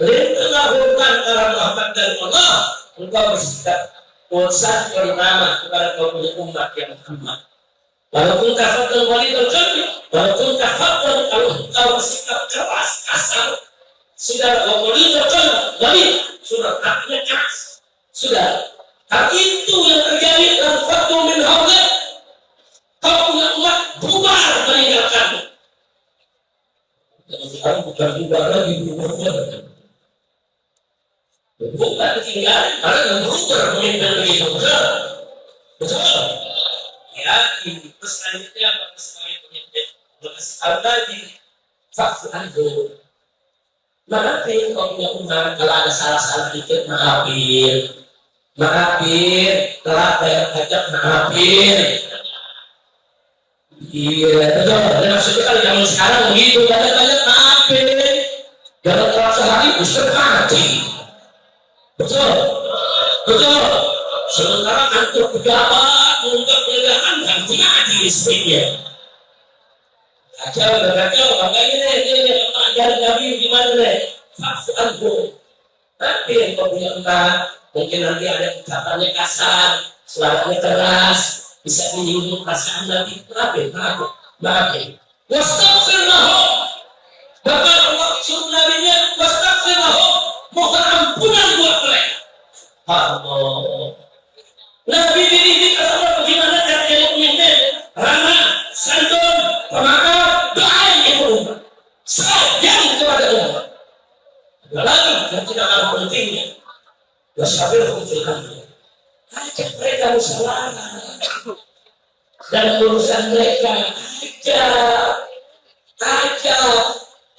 perintahlah hubungan antara rahmat dari Allah, engkau bersikap bosan bernama kepada kaum umat yang Muhammad. Walaupun tafadhal walidul qalbi, walaupun tafadhal kalau engkau bersikap keras, kasar, sudah walidul qalbi, walid, sudah hatinya keras, sudah. Tapi itu yang terjadi dalam waktu min haula, kaum umat bubar meninggalkanmu. Sekarang bukan bubar lagi, bukan ketinggalan, karena yang bubar memimpin begitu, betul, betul. Ya, ini selanjutnya bagi sebagai pemimpin berkasih tahu tadi fakta itu. Maafin kalau punya umat, kalau ada salah-salah dikit maafin, maafin, telat bayar pajak maafin. Iya, betul. Dan maksudnya kalau zaman sekarang begitu, banyak maafin. Jangan telat sehari, usir mati. Betul, betul. Sementara kantor pejabat mengungkap penggeledahan dan tidak istrinya. Kacau, makanya ini ajaran Nabi gimana deh? Faksu nanti yang kau punya entah, mungkin nanti ada ucapannya kasar, suaranya keras, bisa menyinggung perasaan Nabi. Maafin. Wastaghfirullah. Bahkan Allah suruh Nabi-Nya wastaghfirullah, mohon ampunan buat mereka. Allah. Nabi dididik Allah bagaimana cara jadi pemimpin, ramah, santun, pemaaf, baik itu umat, sayang kepada umat. Lagi dan tidak kalah pentingnya, wasyafirhum fil amri. Ajak mereka musyawarah dan urusan mereka,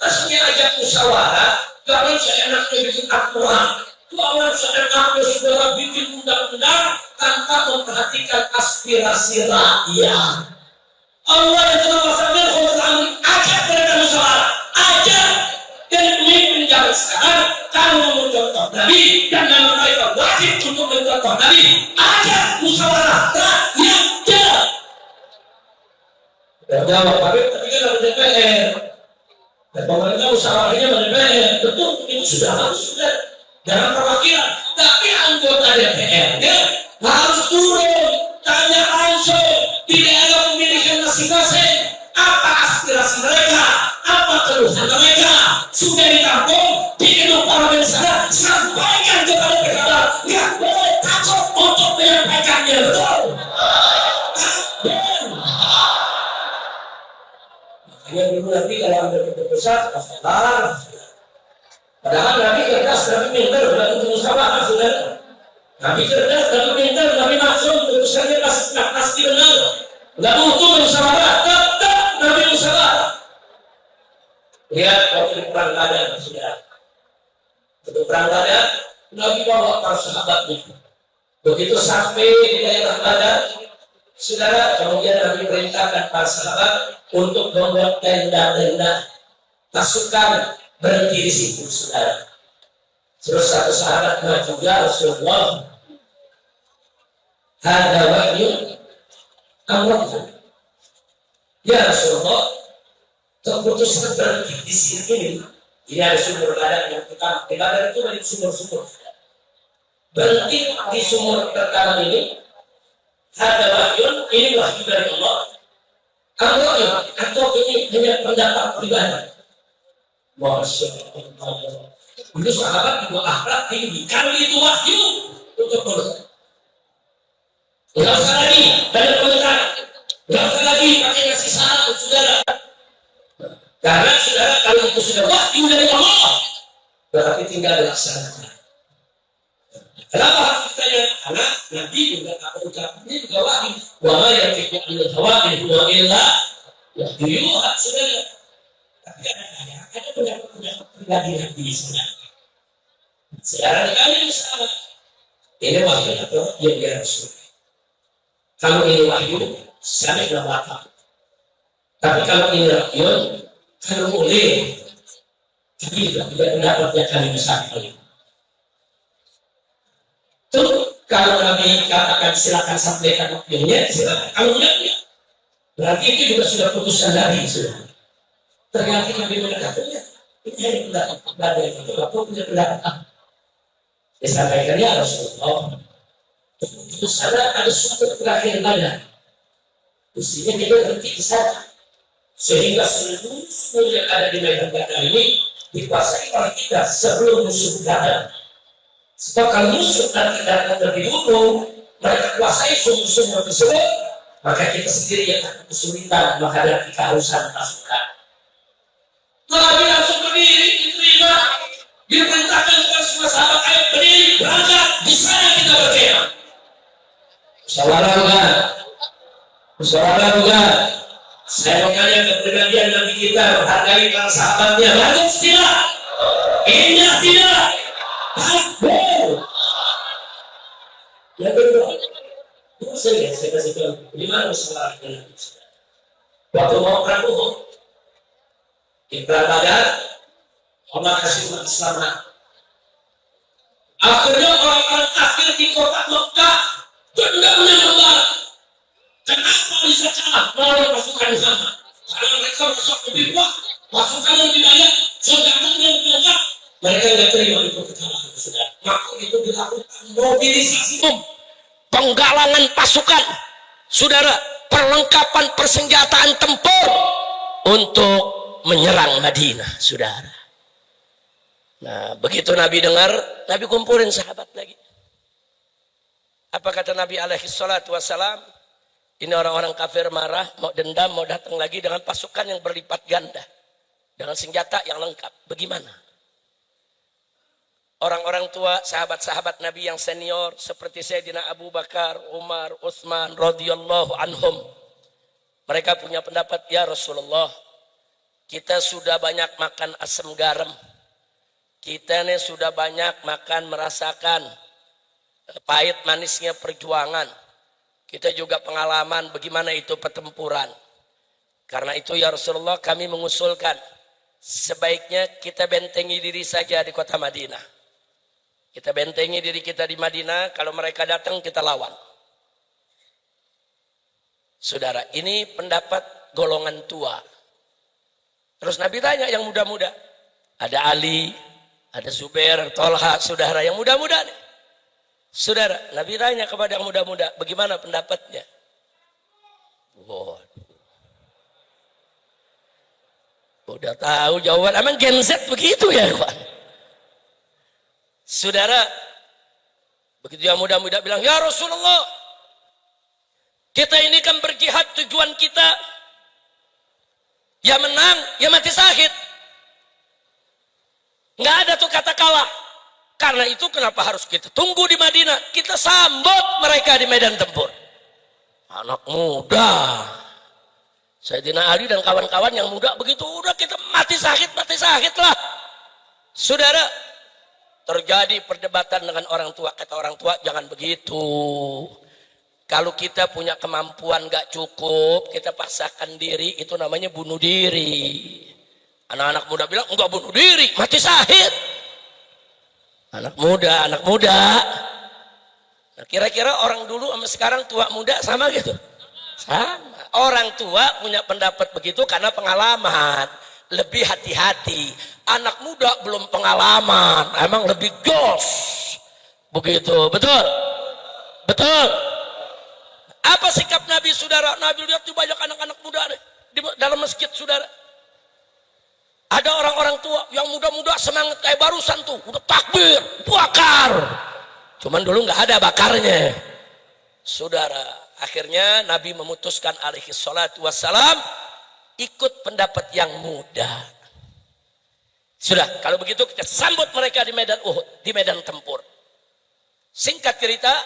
Maksudnya ajak musyawarah, jangan seenaknya bikin aturan. Jangan seenaknya saudara bikin undang-undang tanpa memperhatikan aspirasi rakyat. Allah yang telah bersabda, ajak mereka musyawarah, ajak. Dan pemimpin zaman sekarang, kamu mencontoh Nabi dan nama mereka wajib untuk mencontoh Nabi. Ajak musyawarah rakyat. Jawab, tapi kan ada DPR. Dan pemerintah musyawarahnya DPR. Betul, itu sudah harus sudah dalam perwakilan. Tapi anggota DPR-nya harus turun, tanya langsung di daerah pemilihan masing-masing. Apa aspirasi mereka? Apa keluhan mereka? Sudah ditampung di gedung parlemen sana, sampaikan kepada mereka. Nggak boleh takut untuk menyampaikannya, betul? Makanya dulu nanti kalau ada besar, masalah. Padahal Nabi cerdas, Nabi pintar, Nabi musyawarah, saudara. Nabi cerdas, Nabi pintar, Nabi maksud, putusannya pasti benar. Nggak butuh musyawarah, tetap Nabi musyawarah. Lihat waktu perang Badar, saudara. Waktu perang Badar, Nabi bawa para sahabatnya. Begitu sampai di daerah Badar, saudara, kemudian Nabi perintahkan para sahabat untuk membuat tenda-tenda pasukan berhenti di situ, saudara. Terus satu sahabat juga Rasulullah, ada wahyu amrullah. Ya Rasulullah, keputusan berhenti di sini. Ini ada sumur Badar yang pertama. Di Badar itu ada sumur-sumur. Berhenti di sumur pertama ini. Ada wahyu, ini wahyu dari Allah. Amrullah, atau ini hanya pendapat pribadi. Masya Allah. Itu sahabat juga akhlak tinggi. Kalau itu wahyu untuk Allah. Nggak usah lagi banyak pengekan. Nggak usah lagi pakai kasih saran, saudara. Karena saudara kalau itu sudah wahyu dari Allah, berarti tinggal dilaksanakan. Kenapa harus ditanya? Karena Nabi juga tak ucapnya juga wahyu. Wa ma yantiqu anil hawa in huwa illa wahyu, saudara. Tapi ada pendapat pribadi Nabi sebenarnya. Sekarang kali sahabat, ini wahyu atau yang dia Rasul. Kalau ini wahyu, Saya bilang apa? Tapi kalau ini rakyat, kalau boleh, tapi tidak pendapat yang kami besar kali. Itu kalau kami katakan silakan sampaikan opininya, silakan. Kalau tidak, berarti itu juga sudah putusan dari sudah. Ternyata kami mengatakannya, ini yang pendapat badai itu, aku punya pendapat. Disampaikan ya Rasulullah. Terus ada suatu terakhir banyak. Mestinya kita berhenti di sana. Sehingga seluruh yang ada di medan batang ini dikuasai oleh kita sebelum musuh datang. Sebab kalau musuh nanti datang lebih dulu, mereka kuasai sumber-sumber tersebut, maka kita sendiri yang akan kesulitan menghadapi keharusan pasukan. Nabi langsung berdiri, diterima, diperintahkan kepada semua sahabat, ayo berdiri, berangkat, di sana kita berkemah. Musyawarah bukan? Musyawarah bukan? Saya makanya kepribadian Nabi kita menghargai para sahabatnya. Bagus tidak? Indah tidak? Takbir. Ya betul. Saya kasih tahu. Di mana musyawarah Nabi? Waktu mau perang Uhud, di perang Badar, Allah kasih umat Islam. Akhirnya orang-orang kafir di kota Mekah dendamnya membara. Kenapa bisa kalah melalui pasukan Muhammad? Karena mereka masuk lebih kuat, pasukan lebih banyak, senjatanya lebih lengkap. Mereka tidak terima itu kekalahan, sudah. Maka itu dilakukan mobilisasi, penggalangan pasukan, saudara, perlengkapan persenjataan tempur untuk menyerang Madinah, saudara. Nah, begitu Nabi dengar, Nabi kumpulin sahabat lagi. Apa kata Nabi alaihi salatu wassalam? Ini orang-orang kafir marah, mau dendam, mau datang lagi dengan pasukan yang berlipat ganda. Dengan senjata yang lengkap. Bagaimana? Orang-orang tua, sahabat-sahabat Nabi yang senior, seperti Sayyidina Abu Bakar, Umar, Utsman, radhiyallahu anhum. Mereka punya pendapat, ya Rasulullah, kita sudah banyak makan asam garam. Kita nih sudah banyak makan, merasakan pahit manisnya perjuangan. Kita juga pengalaman bagaimana itu pertempuran. Karena itu ya Rasulullah, kami mengusulkan sebaiknya kita bentengi diri saja di kota Madinah. Kita bentengi diri kita di Madinah, kalau mereka datang kita lawan. Saudara, ini pendapat golongan tua. Terus Nabi tanya yang muda-muda. Ada Ali, ada Zubair, Tolha, saudara yang muda-muda nih. Saudara, Nabi tanya kepada yang muda-muda, bagaimana pendapatnya? Wow. Udah tahu jawaban, emang Gen Z begitu ya, Pak? Saudara, begitu yang muda-muda bilang, ya Rasulullah, kita ini kan berjihad, tujuan kita ya menang, ya mati syahid. Nggak ada tuh kata kalah. Karena itu kenapa harus kita tunggu di Madinah? Kita sambut mereka di medan tempur. Anak muda, Sayyidina Ali dan kawan-kawan yang muda begitu, udah kita mati syahid lah. Saudara, terjadi perdebatan dengan orang tua. Kata orang tua, jangan begitu. Kalau kita punya kemampuan gak cukup, kita paksakan diri, itu namanya bunuh diri. Anak-anak muda bilang, enggak bunuh diri, mati syahid. Anak muda. Nah, kira-kira orang dulu sama sekarang tua muda sama gitu? Sama. Orang tua punya pendapat begitu karena pengalaman. Lebih hati-hati. Anak muda belum pengalaman. Emang lebih gas. Begitu. Betul? Betul? Apa sikap Nabi, saudara? Nabi lihat tuh banyak anak-anak muda nih, di dalam masjid, saudara. Ada orang-orang tua yang muda-muda semangat kayak barusan tuh, udah takbir, bakar. Cuman dulu nggak ada bakarnya. Saudara, akhirnya Nabi memutuskan alaihi salatu wassalam ikut pendapat yang muda. Sudah, kalau begitu kita sambut mereka di medan Uhud, di medan tempur. Singkat cerita,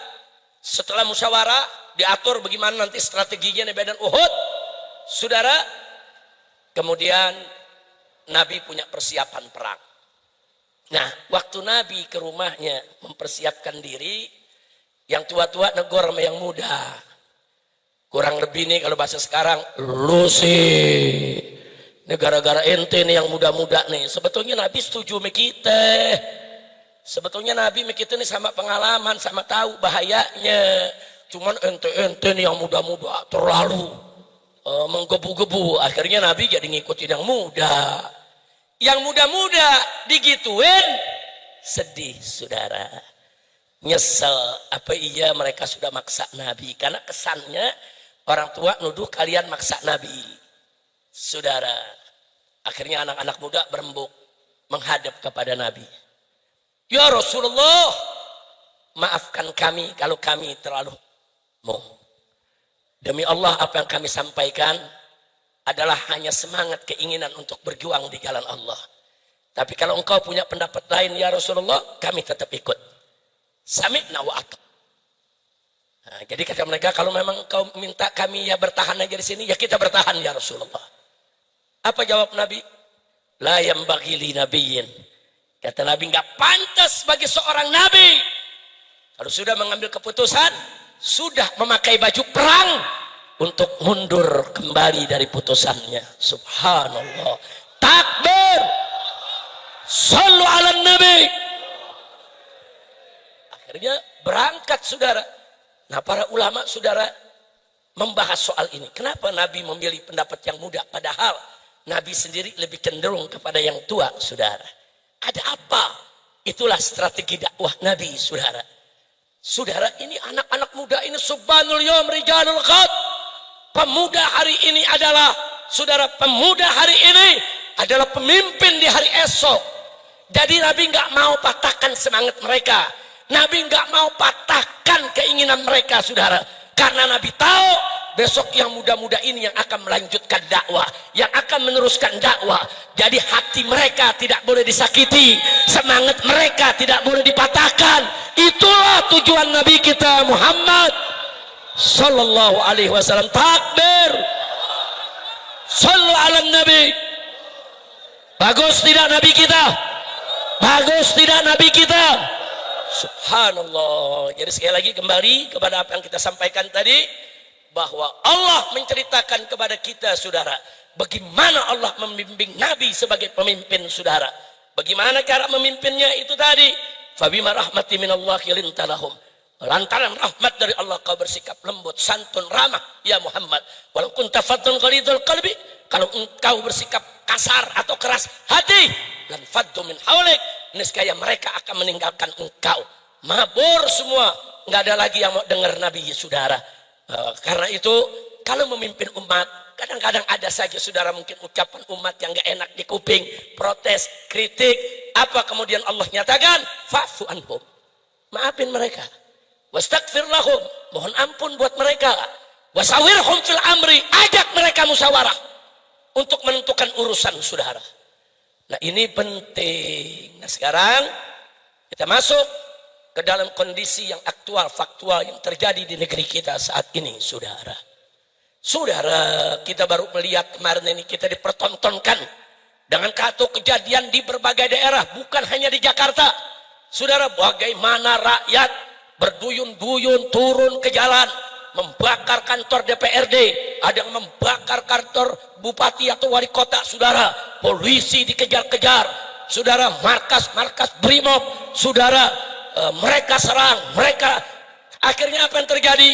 setelah musyawarah diatur bagaimana nanti strateginya di medan Uhud. Saudara, kemudian Nabi punya persiapan perang. Nah, waktu Nabi ke rumahnya mempersiapkan diri, yang tua-tua negor sama yang muda. Kurang lebih nih kalau bahasa sekarang, lu sih ini gara-gara ente nih yang muda-muda nih. Sebetulnya Nabi setuju sama kita. Sebetulnya Nabi sama kita nih sama pengalaman, sama tahu bahayanya. Cuman ente-ente nih yang muda-muda terlalu menggebu-gebu. Akhirnya Nabi jadi ngikutin yang muda. Yang muda-muda digituin, sedih saudara. Nyesel apa iya mereka sudah maksa Nabi. Karena kesannya orang tua nuduh kalian maksa Nabi. Saudara, akhirnya anak-anak muda berembuk menghadap kepada Nabi. Ya Rasulullah, maafkan kami kalau kami terlalu demi Allah apa yang kami sampaikan adalah hanya semangat keinginan untuk berjuang di jalan Allah. Tapi kalau engkau punya pendapat lain ya Rasulullah, kami tetap ikut. Sami'na wa ata'na. Nah, jadi kata mereka, kalau memang engkau minta kami ya bertahan aja di sini, ya kita bertahan ya Rasulullah. Apa jawab Nabi? La yambaghi li nabiyyin. Kata Nabi, enggak pantas bagi seorang nabi kalau sudah mengambil keputusan, sudah memakai baju perang untuk mundur kembali dari putusannya. Subhanallah. Takbir. Sallu ala nabi. Akhirnya berangkat saudara. Nah para ulama saudara membahas soal ini. Kenapa Nabi memilih pendapat yang muda padahal Nabi sendiri lebih cenderung kepada yang tua saudara. Ada apa? Itulah strategi dakwah Nabi saudara. Saudara ini anak-anak muda ini subhanul yawm rijalul ghad. Pemuda hari ini adalah saudara, pemuda hari ini adalah pemimpin di hari esok. Jadi Nabi nggak mau patahkan semangat mereka. Nabi nggak mau patahkan keinginan mereka saudara. Karena Nabi tahu besok yang muda-muda ini yang akan melanjutkan dakwah, yang akan meneruskan dakwah. Jadi hati mereka tidak boleh disakiti, semangat mereka tidak boleh dipatahkan. Itulah tujuan Nabi kita Muhammad sallallahu alaihi wasallam. Takbir. Sallu ala nabi. Bagus tidak Nabi kita? Bagus tidak Nabi kita? Subhanallah. Jadi sekali lagi kembali kepada apa yang kita sampaikan tadi, bahwa Allah menceritakan kepada kita saudara, bagaimana Allah membimbing Nabi sebagai pemimpin saudara. Bagaimana cara memimpinnya itu tadi, fabima rahmati minallahi linta lahum. Lantaran rahmat dari Allah kau bersikap lembut, santun, ramah ya Muhammad. Walau kunta faddan ghalidul qalbi, kalau engkau bersikap kasar atau keras hati, dan faddu min haulik, niscaya mereka akan meninggalkan engkau. Mabur semua, nggak ada lagi yang mau dengar Nabi saudara. Karena itu kalau memimpin umat, kadang-kadang ada saja saudara mungkin ucapan umat yang nggak enak di kuping, protes, kritik. Apa kemudian Allah nyatakan? Fa'fu anhum, maafin mereka. Wastaghfir lahum, mohon ampun buat mereka. Wasawirhum fil amri, ajak mereka musyawarah untuk menentukan urusan saudara. Nah ini penting. Nah sekarang kita masuk ke dalam kondisi yang aktual, faktual yang terjadi di negeri kita saat ini saudara. Saudara, kita baru melihat kemarin ini kita dipertontonkan dengan satu kejadian di berbagai daerah, bukan hanya di Jakarta. Saudara, bagaimana rakyat berduyun-duyun turun ke jalan, membakar kantor DPRD, ada yang membakar kantor bupati atau wali kota saudara, polisi dikejar-kejar saudara, markas-markas BRIMOB saudara, mereka serang, mereka akhirnya apa yang terjadi?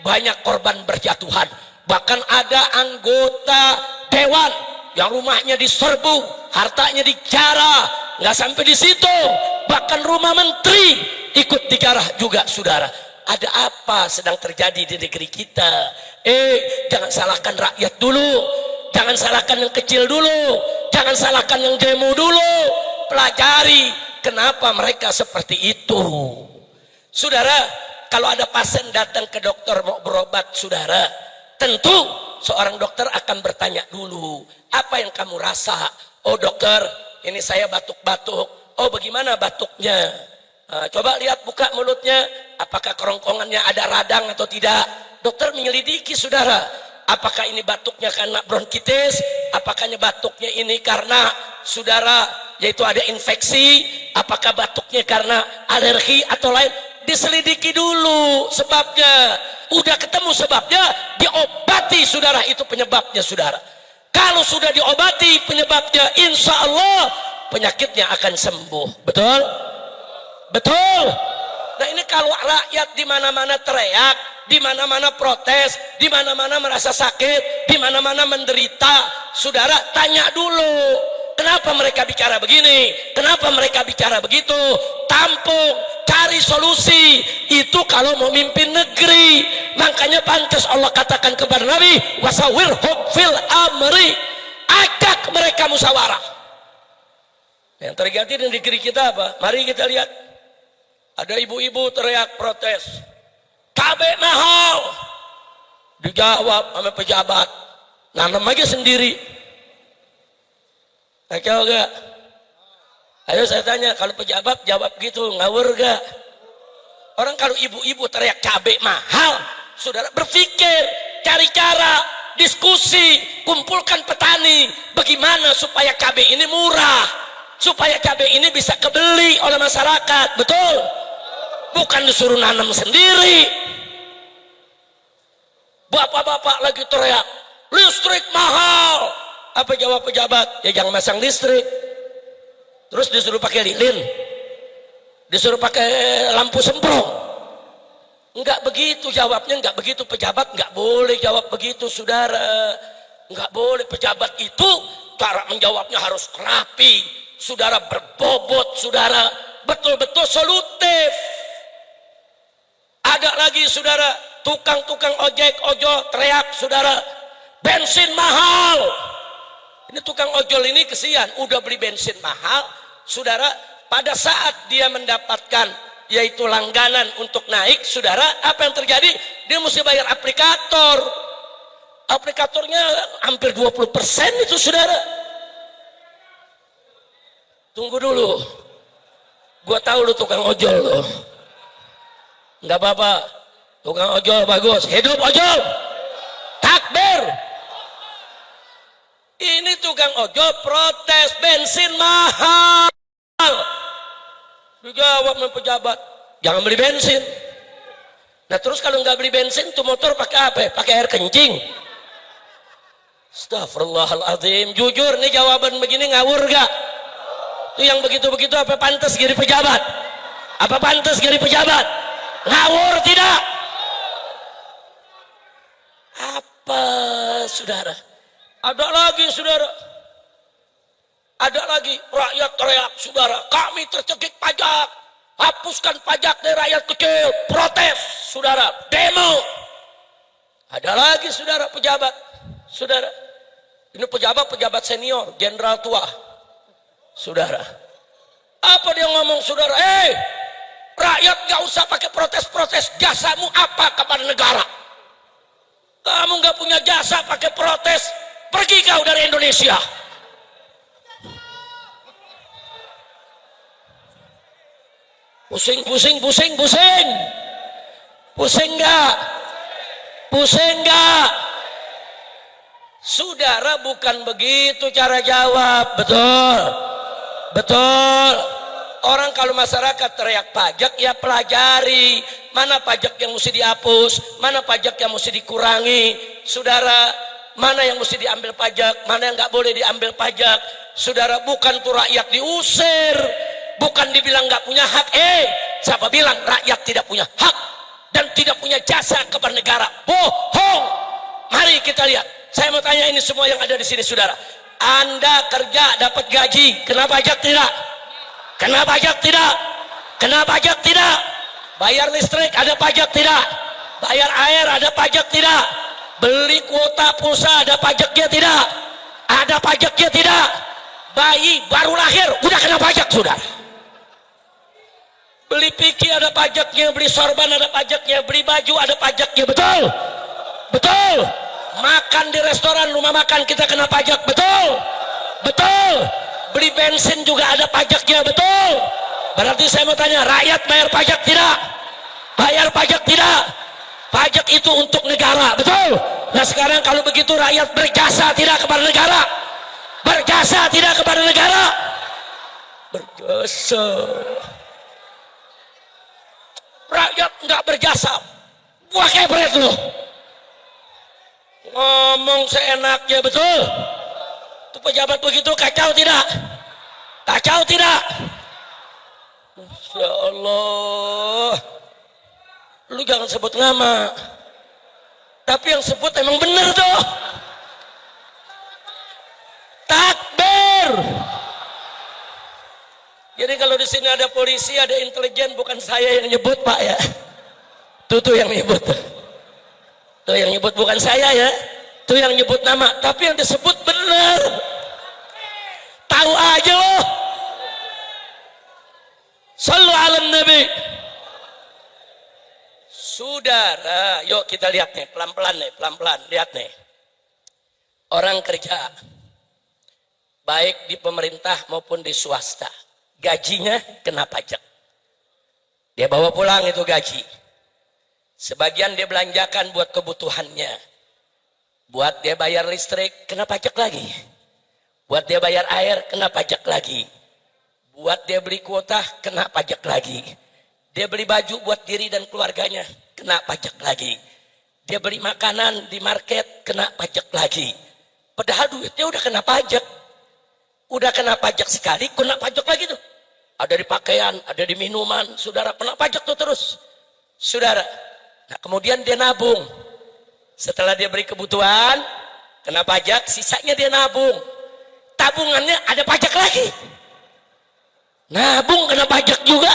Banyak korban berjatuhan, bahkan ada anggota dewan yang rumahnya diserbu, hartanya dijarah. Nggak sampai di situ, bahkan rumah menteri ikut dijarah juga saudara. Ada apa sedang terjadi di negeri kita? Jangan salahkan rakyat dulu, jangan salahkan yang kecil dulu, jangan salahkan yang demo dulu. Pelajari kenapa mereka seperti itu saudara. Kalau ada pasien datang ke dokter mau berobat saudara, tentu seorang dokter akan bertanya dulu, apa yang kamu rasa? Oh dokter, ini saya batuk-batuk. Oh bagaimana batuknya? Coba lihat, buka mulutnya, apakah kerongkongannya ada radang atau tidak. Dokter menyelidiki saudara, apakah ini batuknya karena bronkitis, apakah batuknya ini karena saudara yaitu ada infeksi, apakah batuknya karena alergi atau lain. Diselidiki dulu sebabnya. udah ketemu sebabnya, diobati saudara, itu penyebabnya saudara. Kalau sudah diobati penyebabnya, insya Allah penyakitnya akan sembuh. Betul? Betul. Nah ini kalau rakyat di mana-mana teriak, di mana-mana protes, di mana-mana merasa sakit, di mana-mana menderita, saudara tanya dulu, kenapa mereka bicara begini, kenapa mereka bicara begitu, tampung, cari solusi. Itu kalau mau mimpin negeri. Makanya pantas Allah katakan kepada Nabi, wasawirhum fil amri, ajak mereka musyawarah. Yang terjadi di negeri kita apa? Mari kita lihat. Ada ibu-ibu teriak protes, cabai mahal. Dijawab sama pejabat, nanam aja sendiri. Kacau gak? Ayo saya tanya, kalau pejabat jawab gitu, ngawur gak? Orang kalau ibu-ibu teriak cabai mahal, saudara berpikir, cari cara, diskusi, kumpulkan petani, bagaimana supaya cabai ini murah, supaya cabai ini bisa kebeli oleh masyarakat. Betul? Bukan disuruh nanam sendiri. Bapak-bapak lagi teriak, listrik mahal. Apa jawab pejabat? Ya jangan masang listrik. Terus disuruh pakai lilin, disuruh pakai lampu semprong. Enggak begitu jawabnya, enggak begitu pejabat, enggak boleh jawab begitu saudara. Enggak boleh pejabat itu cara menjawabnya harus rapi, saudara, berbobot, saudara, betul-betul solutif. Ada lagi saudara, tukang-tukang ojol teriak saudara, bensin mahal. Ini tukang ojol ini kesian, udah beli bensin mahal, saudara, pada saat dia mendapatkan yaitu langganan untuk naik, saudara, apa yang terjadi? Dia mesti bayar aplikator. Aplikatornya hampir 20% itu saudara. Tunggu dulu, gua tahu lu tukang ojol lo. Enggak apa-apa, tukang ojol bagus, hidup ojol, takbir. Ini tukang ojol protes bensin mahal. Dijawab sama pejabat, jangan beli bensin. Nah terus kalau nggak beli bensin tuh motor pakai apa? Pakai air kencing. Astagfirullahaladzim. Jujur nih jawaban begini ngawur gak? Tuh yang begitu-begitu apa pantas jadi pejabat? Apa pantas jadi pejabat? Ngawur tidak? Apa saudara? Ada lagi saudara, ada lagi rakyat teriak saudara, kami tercekik pajak, hapuskan pajak dari rakyat kecil, protes saudara, demo. Ada lagi saudara pejabat, saudara, ini pejabat senior, jenderal tua, saudara. Apa dia ngomong saudara? Rakyat gak usah pakai protes-protes, jasamu apa kepada negara? Kamu gak punya jasa pakai protes, pergi kau dari Indonesia. Pusing gak? Pusing gak? Saudara, bukan begitu cara jawab. Betul. Orang kalau masyarakat teriak pajak, ya pelajari mana pajak yang mesti dihapus, mana pajak yang mesti dikurangi, saudara, mana yang mesti diambil pajak, mana yang nggak boleh diambil pajak, saudara. Bukan tuh rakyat diusir, bukan dibilang nggak punya hak. Siapa bilang rakyat tidak punya hak dan tidak punya jasa kepada negara? Bohong. Mari kita lihat. Saya mau tanya ini semua yang ada di sini, saudara. Anda kerja dapat gaji, kena pajak tidak? Kena pajak tidak? Kena pajak tidak? Bayar listrik ada pajak tidak? Bayar air ada pajak tidak? Beli kuota pulsa ada pajaknya tidak? Ada pajaknya tidak? Bayi baru lahir udah kena pajak sudah. Beli piki ada pajaknya, beli sorban ada pajaknya, beli baju ada pajaknya. Betul? Betul. Makan di restoran, rumah makan kita kena pajak. Betul? Betul. Beli bensin juga ada pajaknya. Betul? Berarti saya mau tanya, rakyat bayar pajak tidak? Bayar pajak tidak? Pajak itu untuk negara. Betul? Nah sekarang kalau begitu rakyat berjasa tidak kepada negara? Berjasa tidak kepada negara? Berjasa. Rakyat nggak berjasa, Wah kepret lu. Ngomong seenaknya, betul. Itu pejabat begitu kacau tidak? Kacau tidak? Masya Allah. Lu jangan sebut nama. Tapi yang sebut emang bener tuh. Takbir. Jadi kalau di sini ada polisi, ada intelijen, bukan saya yang nyebut Pak ya. Tuh yang nyebut. Tuh yang nyebut bukan saya ya. Tuh yang nyebut nama. Tapi yang disebut bener. Tahu aja loh. Sallu ala Nabi. Saudara, yuk kita lihat nih, pelan-pelan nih, pelan-pelan, lihat nih. Orang kerja, baik di pemerintah maupun di swasta, gajinya kena pajak. Dia bawa pulang itu gaji. Sebagian dia belanjakan buat kebutuhannya. Buat dia bayar listrik, kena pajak lagi. Buat dia bayar air, kena pajak lagi. Buat dia beli kuota, kena pajak lagi. Dia beli baju buat diri dan keluarganya, kena pajak lagi. Dia beli makanan di market, kena pajak lagi. Padahal duitnya udah kena pajak. Udah kena pajak sekali, kena pajak lagi tuh. Ada di pakaian, ada di minuman, saudara, kena pajak tuh terus. Saudara, nah kemudian dia nabung. Setelah dia beri kebutuhan, kena pajak, sisanya dia nabung. Tabungannya ada pajak lagi. Nabung kena pajak juga.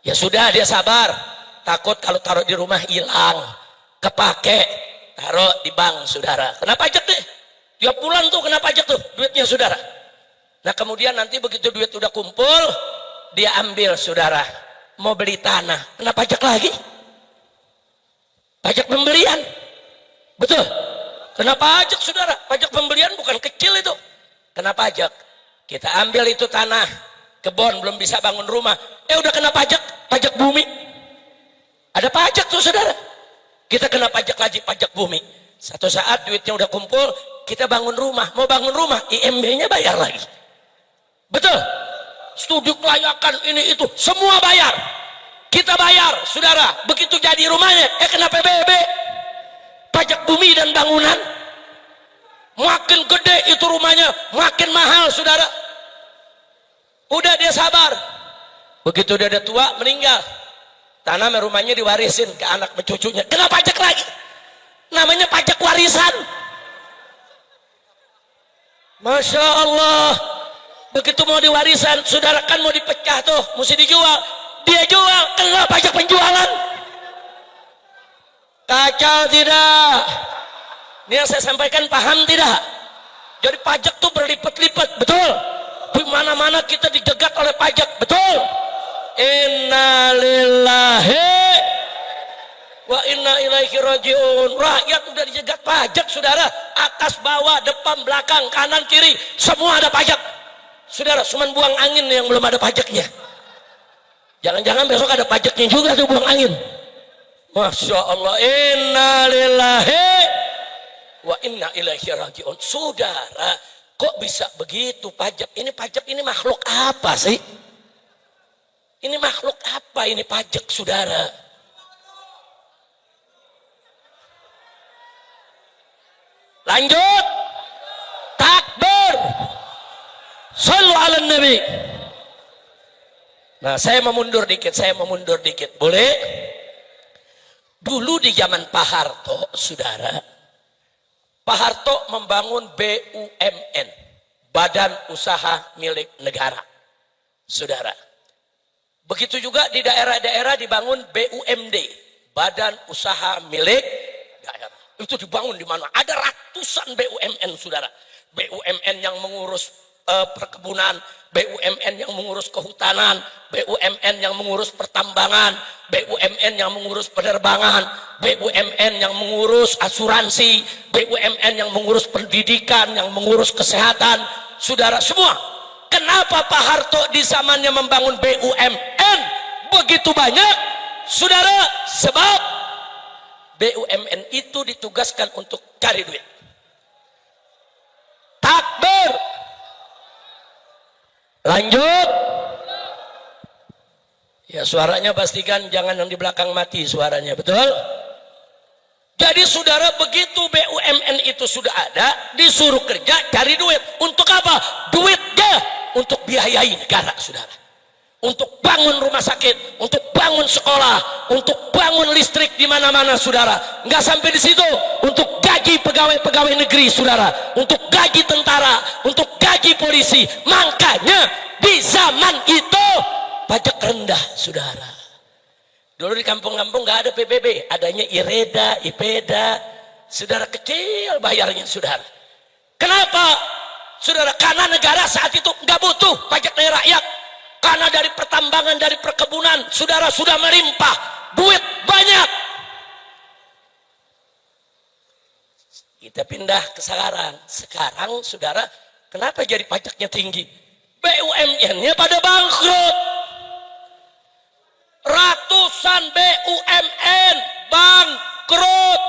Ya sudah, dia sabar. Takut kalau taruh di rumah hilang, kepake, taruh di bank, saudara. Kena pajak deh. Tiap bulan tuh kena pajak tuh duitnya, saudara. Nah kemudian nanti begitu duit udah kumpul, dia ambil, saudara. Mau beli tanah, kena pajak lagi. Pajak pembelian. Betul. Kena pajak, saudara. Pajak pembelian bukan kecil itu. Kena pajak. Kita ambil itu tanah, kebon, belum bisa bangun rumah. Udah kena pajak, pajak bumi. Ada pajak tuh, saudara. Kita kena pajak lagi, pajak bumi. Satu saat duitnya udah kumpul, kita bangun rumah. Mau bangun rumah, IMB-nya bayar lagi. Betul. Studi kelayakan ini itu, semua bayar. Kita bayar, saudara. Begitu jadi rumahnya, kena PBB. Pajak bumi dan bangunan. Makin gede itu rumahnya, makin mahal, saudara. Udah dia sabar. Begitu dia udah tua, meninggal. Tanah rumahnya diwarisin ke anak cucunya. Kena pajak lagi. Namanya pajak warisan. Masya Allah. Begitu mau diwarisan, saudara, kan mau dipecah tuh, mesti dijual. Dia jual, kena pajak penjualan. Kacau tidak? Ini yang saya sampaikan paham tidak? Jadi pajak tuh berlipat-lipat, betul? Di mana-mana kita dijegat oleh pajak, betul? Innalillahi wa inna ilaihi rajiun. Rakyat udah dijegat pajak, saudara. Atas, bawah, depan, belakang, kanan, kiri, semua ada pajak. Saudara, cuman buang angin yang belum ada pajaknya. Jangan-jangan besok ada pajaknya juga tuh, buang angin. Masya Allah. Innalillahi wa inna ilaihi rajiun. Saudara, kok bisa begitu pajak? Ini pajak ini makhluk apa sih? Ini makhluk apa ini pajak, saudara? Lanjut. Takbir. Sallu ala Nabi. Nah, saya mau mundur dikit, boleh? Dulu di zaman Pak Harto, saudara, Pak Harto membangun BUMN, Badan Usaha Milik Negara, saudara. Begitu juga di daerah-daerah dibangun BUMD, Badan Usaha Milik Daerah. Itu dibangun di mana? Ada ratusan BUMN, saudara. BUMN yang mengurus perkebunan, BUMN yang mengurus kehutanan, BUMN yang mengurus pertambangan, BUMN yang mengurus penerbangan, BUMN yang mengurus asuransi, BUMN yang mengurus pendidikan, yang mengurus kesehatan, saudara semua. Kenapa Pak Harto di zamannya membangun BUMN begitu banyak, saudara? Sebab BUMN itu ditugaskan untuk cari duit. Takbir. Lanjut. Ya suaranya pastikan jangan yang di belakang mati suaranya, betul? Jadi saudara, begitu BUMN itu sudah ada, disuruh kerja cari duit. Untuk apa? Duitnya untuk biayai negara, saudara. Untuk bangun rumah sakit, untuk bangun sekolah, untuk bangun listrik di mana-mana, saudara. Nggak sampai di situ, untuk gaji pegawai-pegawai negeri, saudara. Untuk gaji tentara, untuk gaji polisi. Makanya di zaman itu pajak rendah, saudara. Dulu di kampung-kampung nggak ada PBB, adanya IREDA, IPEDA. Saudara, kecil bayarnya, saudara. Kenapa? Saudara, karena negara saat itu nggak butuh pajak dari rakyat. Karena dari pertambangan, dari perkebunan, saudara, sudah melimpah, duit banyak. Kita pindah ke sekarang. Sekarang, saudara, kenapa jadi pajaknya tinggi? BUMN-nya pada bangkrut. Ratusan BUMN bangkrut,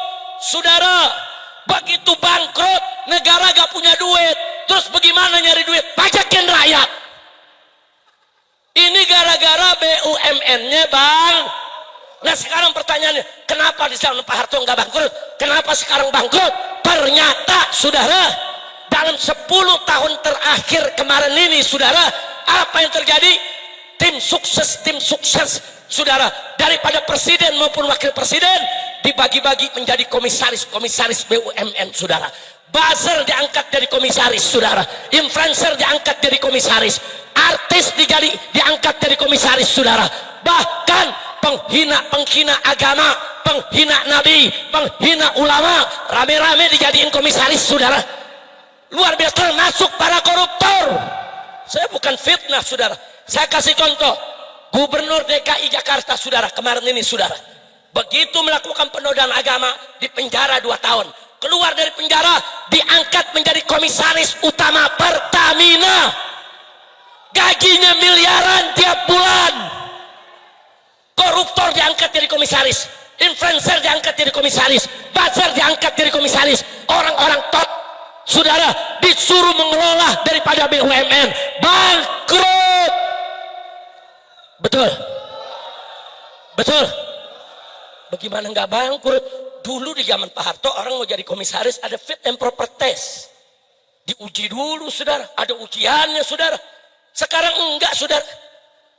saudara. Begitu bangkrut, negara gak punya duit. Terus bagaimana nyari duit? Pajakin rakyat. Ini gara-gara BUMN-nya bang. Nah sekarang pertanyaannya, kenapa di zaman Pak Harto nggak bangkrut? Kenapa sekarang bangkrut? Ternyata, saudara, dalam 10 tahun terakhir kemarin ini, saudara, apa yang terjadi? Tim sukses, saudara, daripada presiden maupun wakil presiden dibagi-bagi menjadi komisaris BUMN, saudara. Buzzer diangkat jadi komisaris, saudara. Influencer diangkat jadi komisaris. Artis diangkat jadi komisaris, saudara. Bahkan penghina agama, penghina nabi, penghina ulama, rame-rame dijadiin komisaris, saudara. Luar biasa, termasuk para koruptor. Saya bukan fitnah, saudara. Saya kasih contoh. Gubernur DKI Jakarta, saudara, kemarin ini, saudara, begitu melakukan penodaan agama, dipenjara 2 tahun. Keluar dari penjara, diangkat menjadi komisaris utama Pertamina. Gajinya miliaran tiap bulan. Koruptor diangkat jadi komisaris, influencer diangkat jadi komisaris, buzzer diangkat jadi komisaris. Orang-orang top, saudara, disuruh mengelola daripada BUMN. Bangkrut. Betul? Betul? Bagaimana nggak bangkrut? Dulu di zaman Pak Harto, orang mau jadi komisaris ada fit and proper test. Diuji dulu, saudara. Ada ujiannya, saudara. Sekarang enggak, saudara.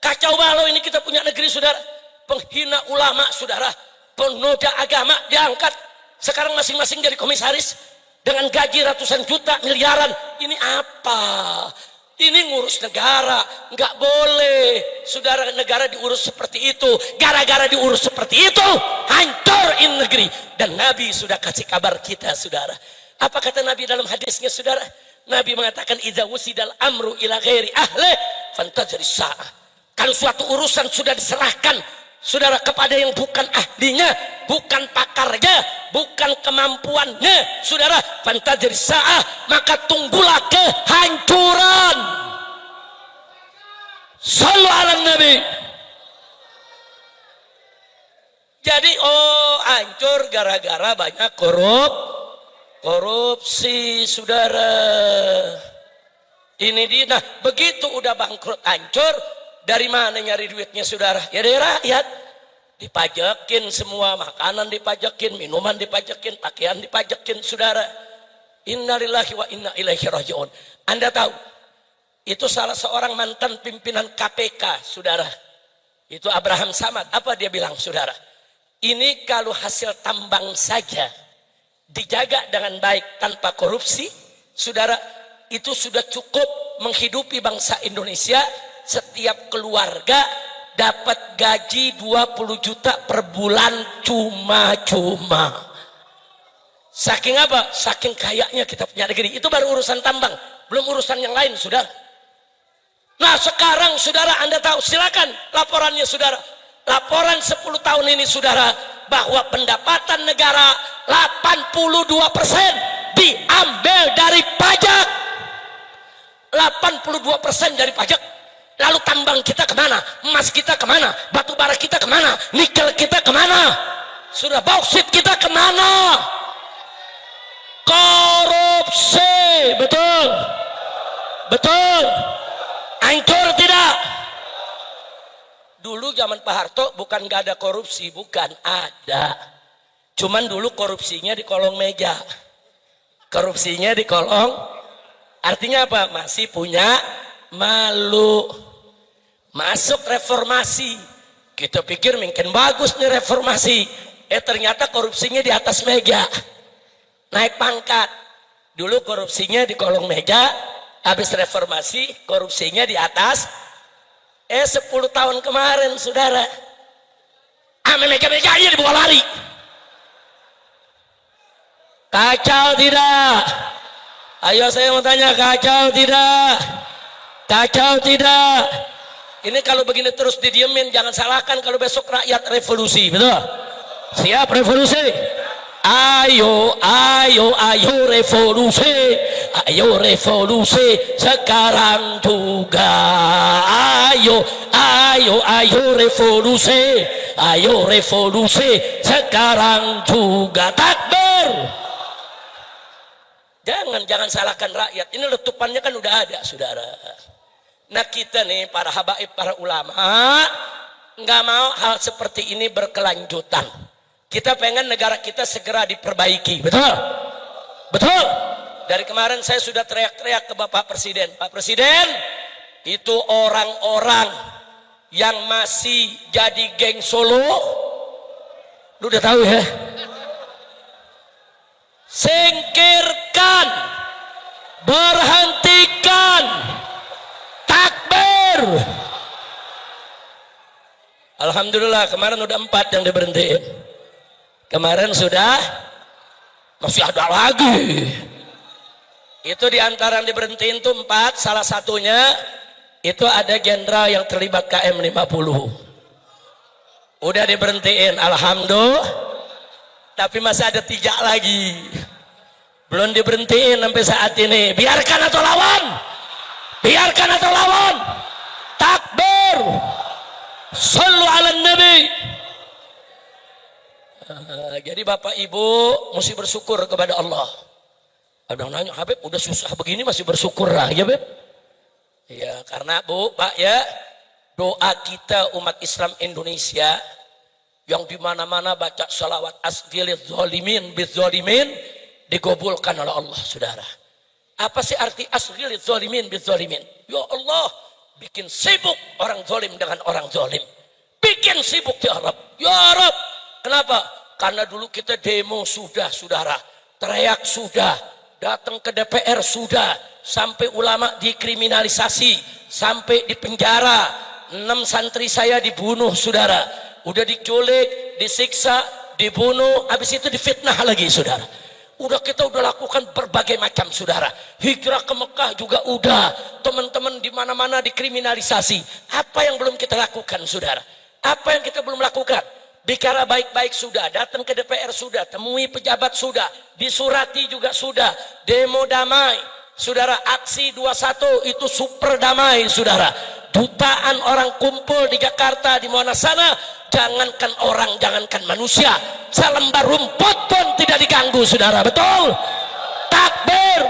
Kacau balau ini kita punya negeri, saudara. Penghina ulama, saudara. Penoda agama diangkat. Sekarang masing-masing jadi komisaris. Dengan gaji ratusan juta, miliaran. Ini apa? Ini ngurus negara, nggak boleh, saudara, negara diurus seperti itu. Gara-gara diurus seperti itu, hancur in negeri. Dan Nabi sudah kasih kabar kita, saudara. Apa kata Nabi dalam hadisnya, saudara? Nabi mengatakan, idza wusidal amru ila ghairi ahli fantazir sa'ah. Kalau suatu urusan sudah diserahkan, saudara, kepada yang bukan ahlinya, bukan pakarnya, bukan kemampuannya, saudara, fantazir sa'ah, maka tunggulah kehancuran. Sallu ala Nabi. Jadi hancur gara-gara banyak korupsi, saudara. Ini dia. Nah, begitu udah bangkrut, hancur, dari mana nyari duitnya, saudara? Ya dari rakyat. Dipajakin semua, makanan dipajakin, minuman dipajakin, pakaian dipajakin, saudara. Innalillahi wa inna ilaihi raji'un. Anda tahu, itu salah seorang mantan pimpinan KPK, saudara. Itu Abraham Samad. Apa dia bilang, saudara? Ini kalau hasil tambang saja dijaga dengan baik tanpa korupsi, saudara, itu sudah cukup menghidupi bangsa Indonesia. Setiap keluarga dapat gaji 20 juta per bulan cuma-cuma. Saking apa? Saking kayanya kita punya negeri. Itu baru urusan tambang, belum urusan yang lain, saudara. Nah sekarang, saudara, Anda tahu, silakan laporannya, saudara. Laporan 10 tahun ini, saudara, bahwa pendapatan negara 82% diambil dari pajak. 82% dari pajak. Lalu tambang kita kemana? Emas kita kemana? Batu bara kita kemana? Nikel kita kemana? Sudah, bauksit kita kemana? Korupsi, betul? Betul? Hancur tidak? Dulu zaman Pak Harto bukan nggak ada korupsi, bukan ada. Cuman dulu korupsinya di kolong meja. Korupsinya di kolong, artinya apa? Masih punya malu. Masuk reformasi, kita pikir mungkin bagus nih reformasi. Ternyata korupsinya di atas meja. Naik pangkat. Dulu korupsinya di kolong meja, habis reformasi korupsinya di atas. 10 tahun kemarin saudara, meja-meja aja dibawa lari. Kacau tidak? Ayo saya mau tanya, kacau tidak? Kacau tidak? Ini kalau begini terus didiemin, jangan salahkan kalau besok rakyat revolusi, betul? Siap revolusi? Ayo, ayo, ayo revolusi, ayo revolusi sekarang juga. Ayo, ayo, ayo revolusi, ayo revolusi sekarang juga. Takbir! Jangan salahkan rakyat. Ini letupannya kan udah ada, saudara. Nah kita nih para habaib, para ulama, nggak mau hal seperti ini berkelanjutan. Kita pengen negara kita segera diperbaiki, betul? Betul? Dari kemarin saya sudah teriak-teriak ke Bapak Presiden. Pak Presiden, itu orang-orang yang masih jadi geng Solo, lu udah tahu ya? Singkirkan, berhentikan, takbir. Alhamdulillah kemarin udah 4 yang diberhentiin. Kemarin sudah, masih ada lagi. Itu diantara yang diberhentiin tuh 4, salah satunya itu ada jenderal yang terlibat KM 50. Udah diberhentiin, alhamdulillah. Tapi masih ada 3 lagi. Belum diberhentiin sampai saat ini. Biarkan atau lawan? Biarkan atau lawan? Takbir! Sallu ala Nabi. Jadi Bapak Ibu mesti bersyukur kepada Allah. Ada yang nanya, Habib udah susah begini masih bersyukur lah ya Beb? Ya karena Bu, Pak ya, doa kita umat Islam Indonesia yang dimana-mana baca salawat asghilidz zalimin bizzalimin digabulkan oleh Allah, saudara. Apa sih arti asghilidz zalimin bizzalimin? Ya Allah, bikin sibuk orang zalim dengan orang zalim. Bikin sibuk ya Rabb. Ya Rabb. Kenapa? Karena dulu kita demo sudah, saudara. Teriak sudah. Datang ke DPR sudah. Sampai ulama dikriminalisasi. Sampai dipenjara. 6 santri saya dibunuh, saudara. Udah diculik, disiksa, dibunuh. Habis itu difitnah lagi, saudara. Kita udah lakukan berbagai macam, saudara. Hijrah ke Mekah juga udah. Teman-teman di mana-mana dikriminalisasi. Apa yang belum kita lakukan, saudara? Apa yang kita belum lakukan? Bicara baik-baik sudah, datang ke DPR sudah, temui pejabat sudah, disurati juga sudah, demo damai. Saudara, aksi 21 itu super damai, saudara. Jutaan orang kumpul di Jakarta, di mana sana, jangankan orang, jangankan manusia, selembar rumput pun tidak diganggu, saudara. Betul? Takbir!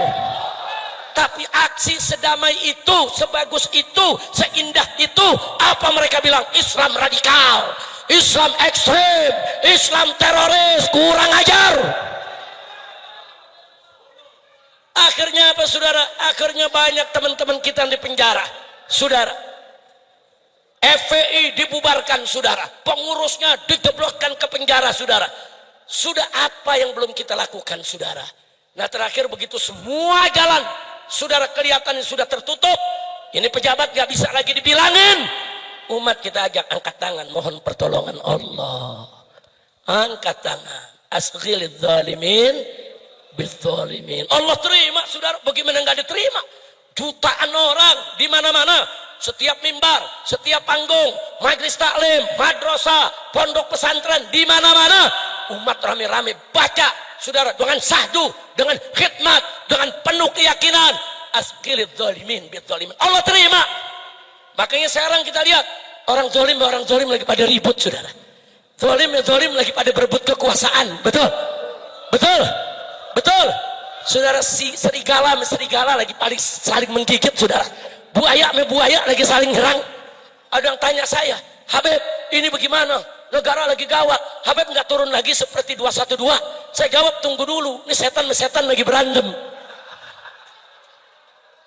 Tapi aksi sedamai itu, sebagus itu, seindah itu, apa mereka bilang? Islam radikal, Islam ekstrem, Islam teroris, kurang ajar. Akhirnya apa, saudara? Akhirnya banyak teman-teman kita yang dipenjara, saudara. FPI dibubarkan, saudara. Pengurusnya dijebloskan ke penjara, saudara. Sudah apa yang belum kita lakukan, saudara? Nah terakhir begitu semua jalan, saudara, kelihatan sudah tertutup. Ini pejabat gak bisa lagi dibilangin. Umat kita ajak angkat tangan, mohon pertolongan Allah. Angkat tangan. Asghilidz zalimin bizzalimin. Allah terima, saudara. Bagaimana nggak diterima? Jutaan orang di mana-mana, setiap mimbar, setiap panggung, majelis taklim, madrasah, pondok pesantren, di mana-mana umat rame-rame baca, saudara, dengan syahdu, dengan khidmat, dengan penuh keyakinan. Asghilidz zalimin bizzalimin. Allah terima. Makanya sekarang kita lihat orang zalim lagi pada ribut, saudara. Zalim lagi pada berebut kekuasaan. Betul? Betul? Betul? Saudara, serigala lagi saling menggigit, saudara. Buaya lagi saling nyerang. Ada yang tanya saya, Habib, ini bagaimana? Negara lagi gawat. Habib nggak turun lagi seperti 212. Saya jawab, tunggu dulu. Ini setan lagi berantem.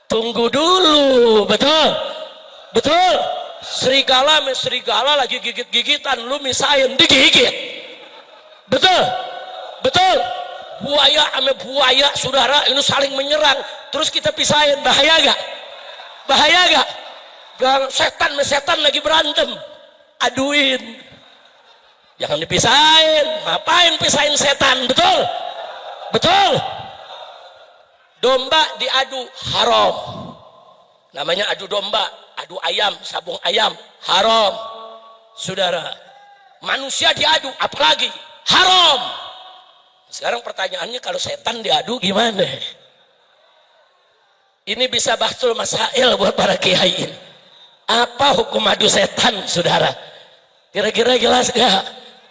Tunggu dulu, betul? Betul? Serigala lagi gigit-gigitan, lu misain, digigit. Betul? Betul? Buaya sama buaya, saudara, ini saling menyerang. Terus kita pisahin, bahaya gak? Bahaya gak? Setan lagi berantem. Aduin. Jangan dipisahin. Ngapain pisahin setan? Betul? Betul? Domba diadu haram. Namanya adu domba, adu ayam, sabung ayam, haram. Saudara, manusia diadu, apalagi haram. Sekarang pertanyaannya, kalau setan diadu gimana? Ini bisa bahsul masail buat para kiai ini. Apa hukum adu setan, saudara? Kira-kira jelas gak?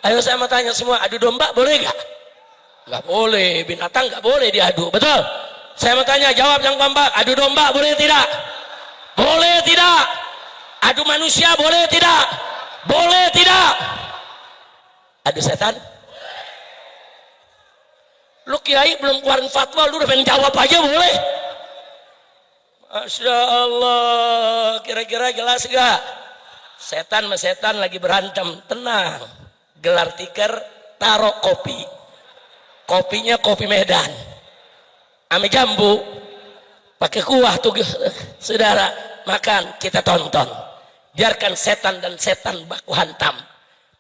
Ayo saya mau tanya semua, adu domba boleh gak? Gak boleh, binatang gak boleh diadu, betul? Saya mau tanya, jawab yang kompak, adu domba boleh tidak? Boleh tidak? Adu manusia boleh tidak? Boleh tidak? Adu setan? Lu kiai belum keluarin fatwa, lu udah pengen jawab aja boleh? Masya Allah, kira-kira jelas gak? Setan sama setan lagi berantem, tenang. Gelar tikar, taruh kopi. Kopinya kopi Medan. Ame jambu, pakai kuah tuh, saudara. Makan, kita tonton. Biarkan setan dan setan baku hantam.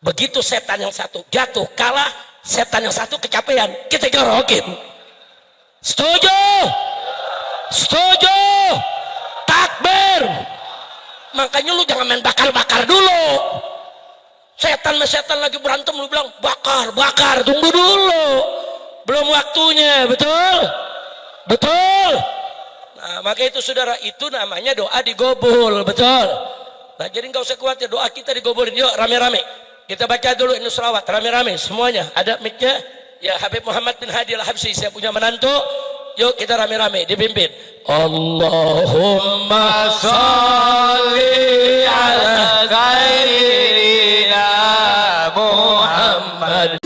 Begitu setan yang satu jatuh, kalah, setan yang satu kecapean, kita gerokin. Setuju? Setuju? Takbir. Makanya lu jangan main bakar-bakar dulu. Setan sama setan lagi berantem, lu bilang bakar, tunggu dulu. Belum waktunya, betul? Betul? Nah, maka itu saudara, itu namanya doa digobol, betul? Nah, jadi nggak usah khawatir, doa kita digobolin. Yuk, rame-rame. Kita baca dulu ini selawat, rame-rame semuanya. Ada mic-nya? Ya, Habib Muhammad bin Hadi Al-Habsyi, saya punya menantu. Yuk kita rame-rame dipimpin. Allahumma sholli ala sayyidina Muhammad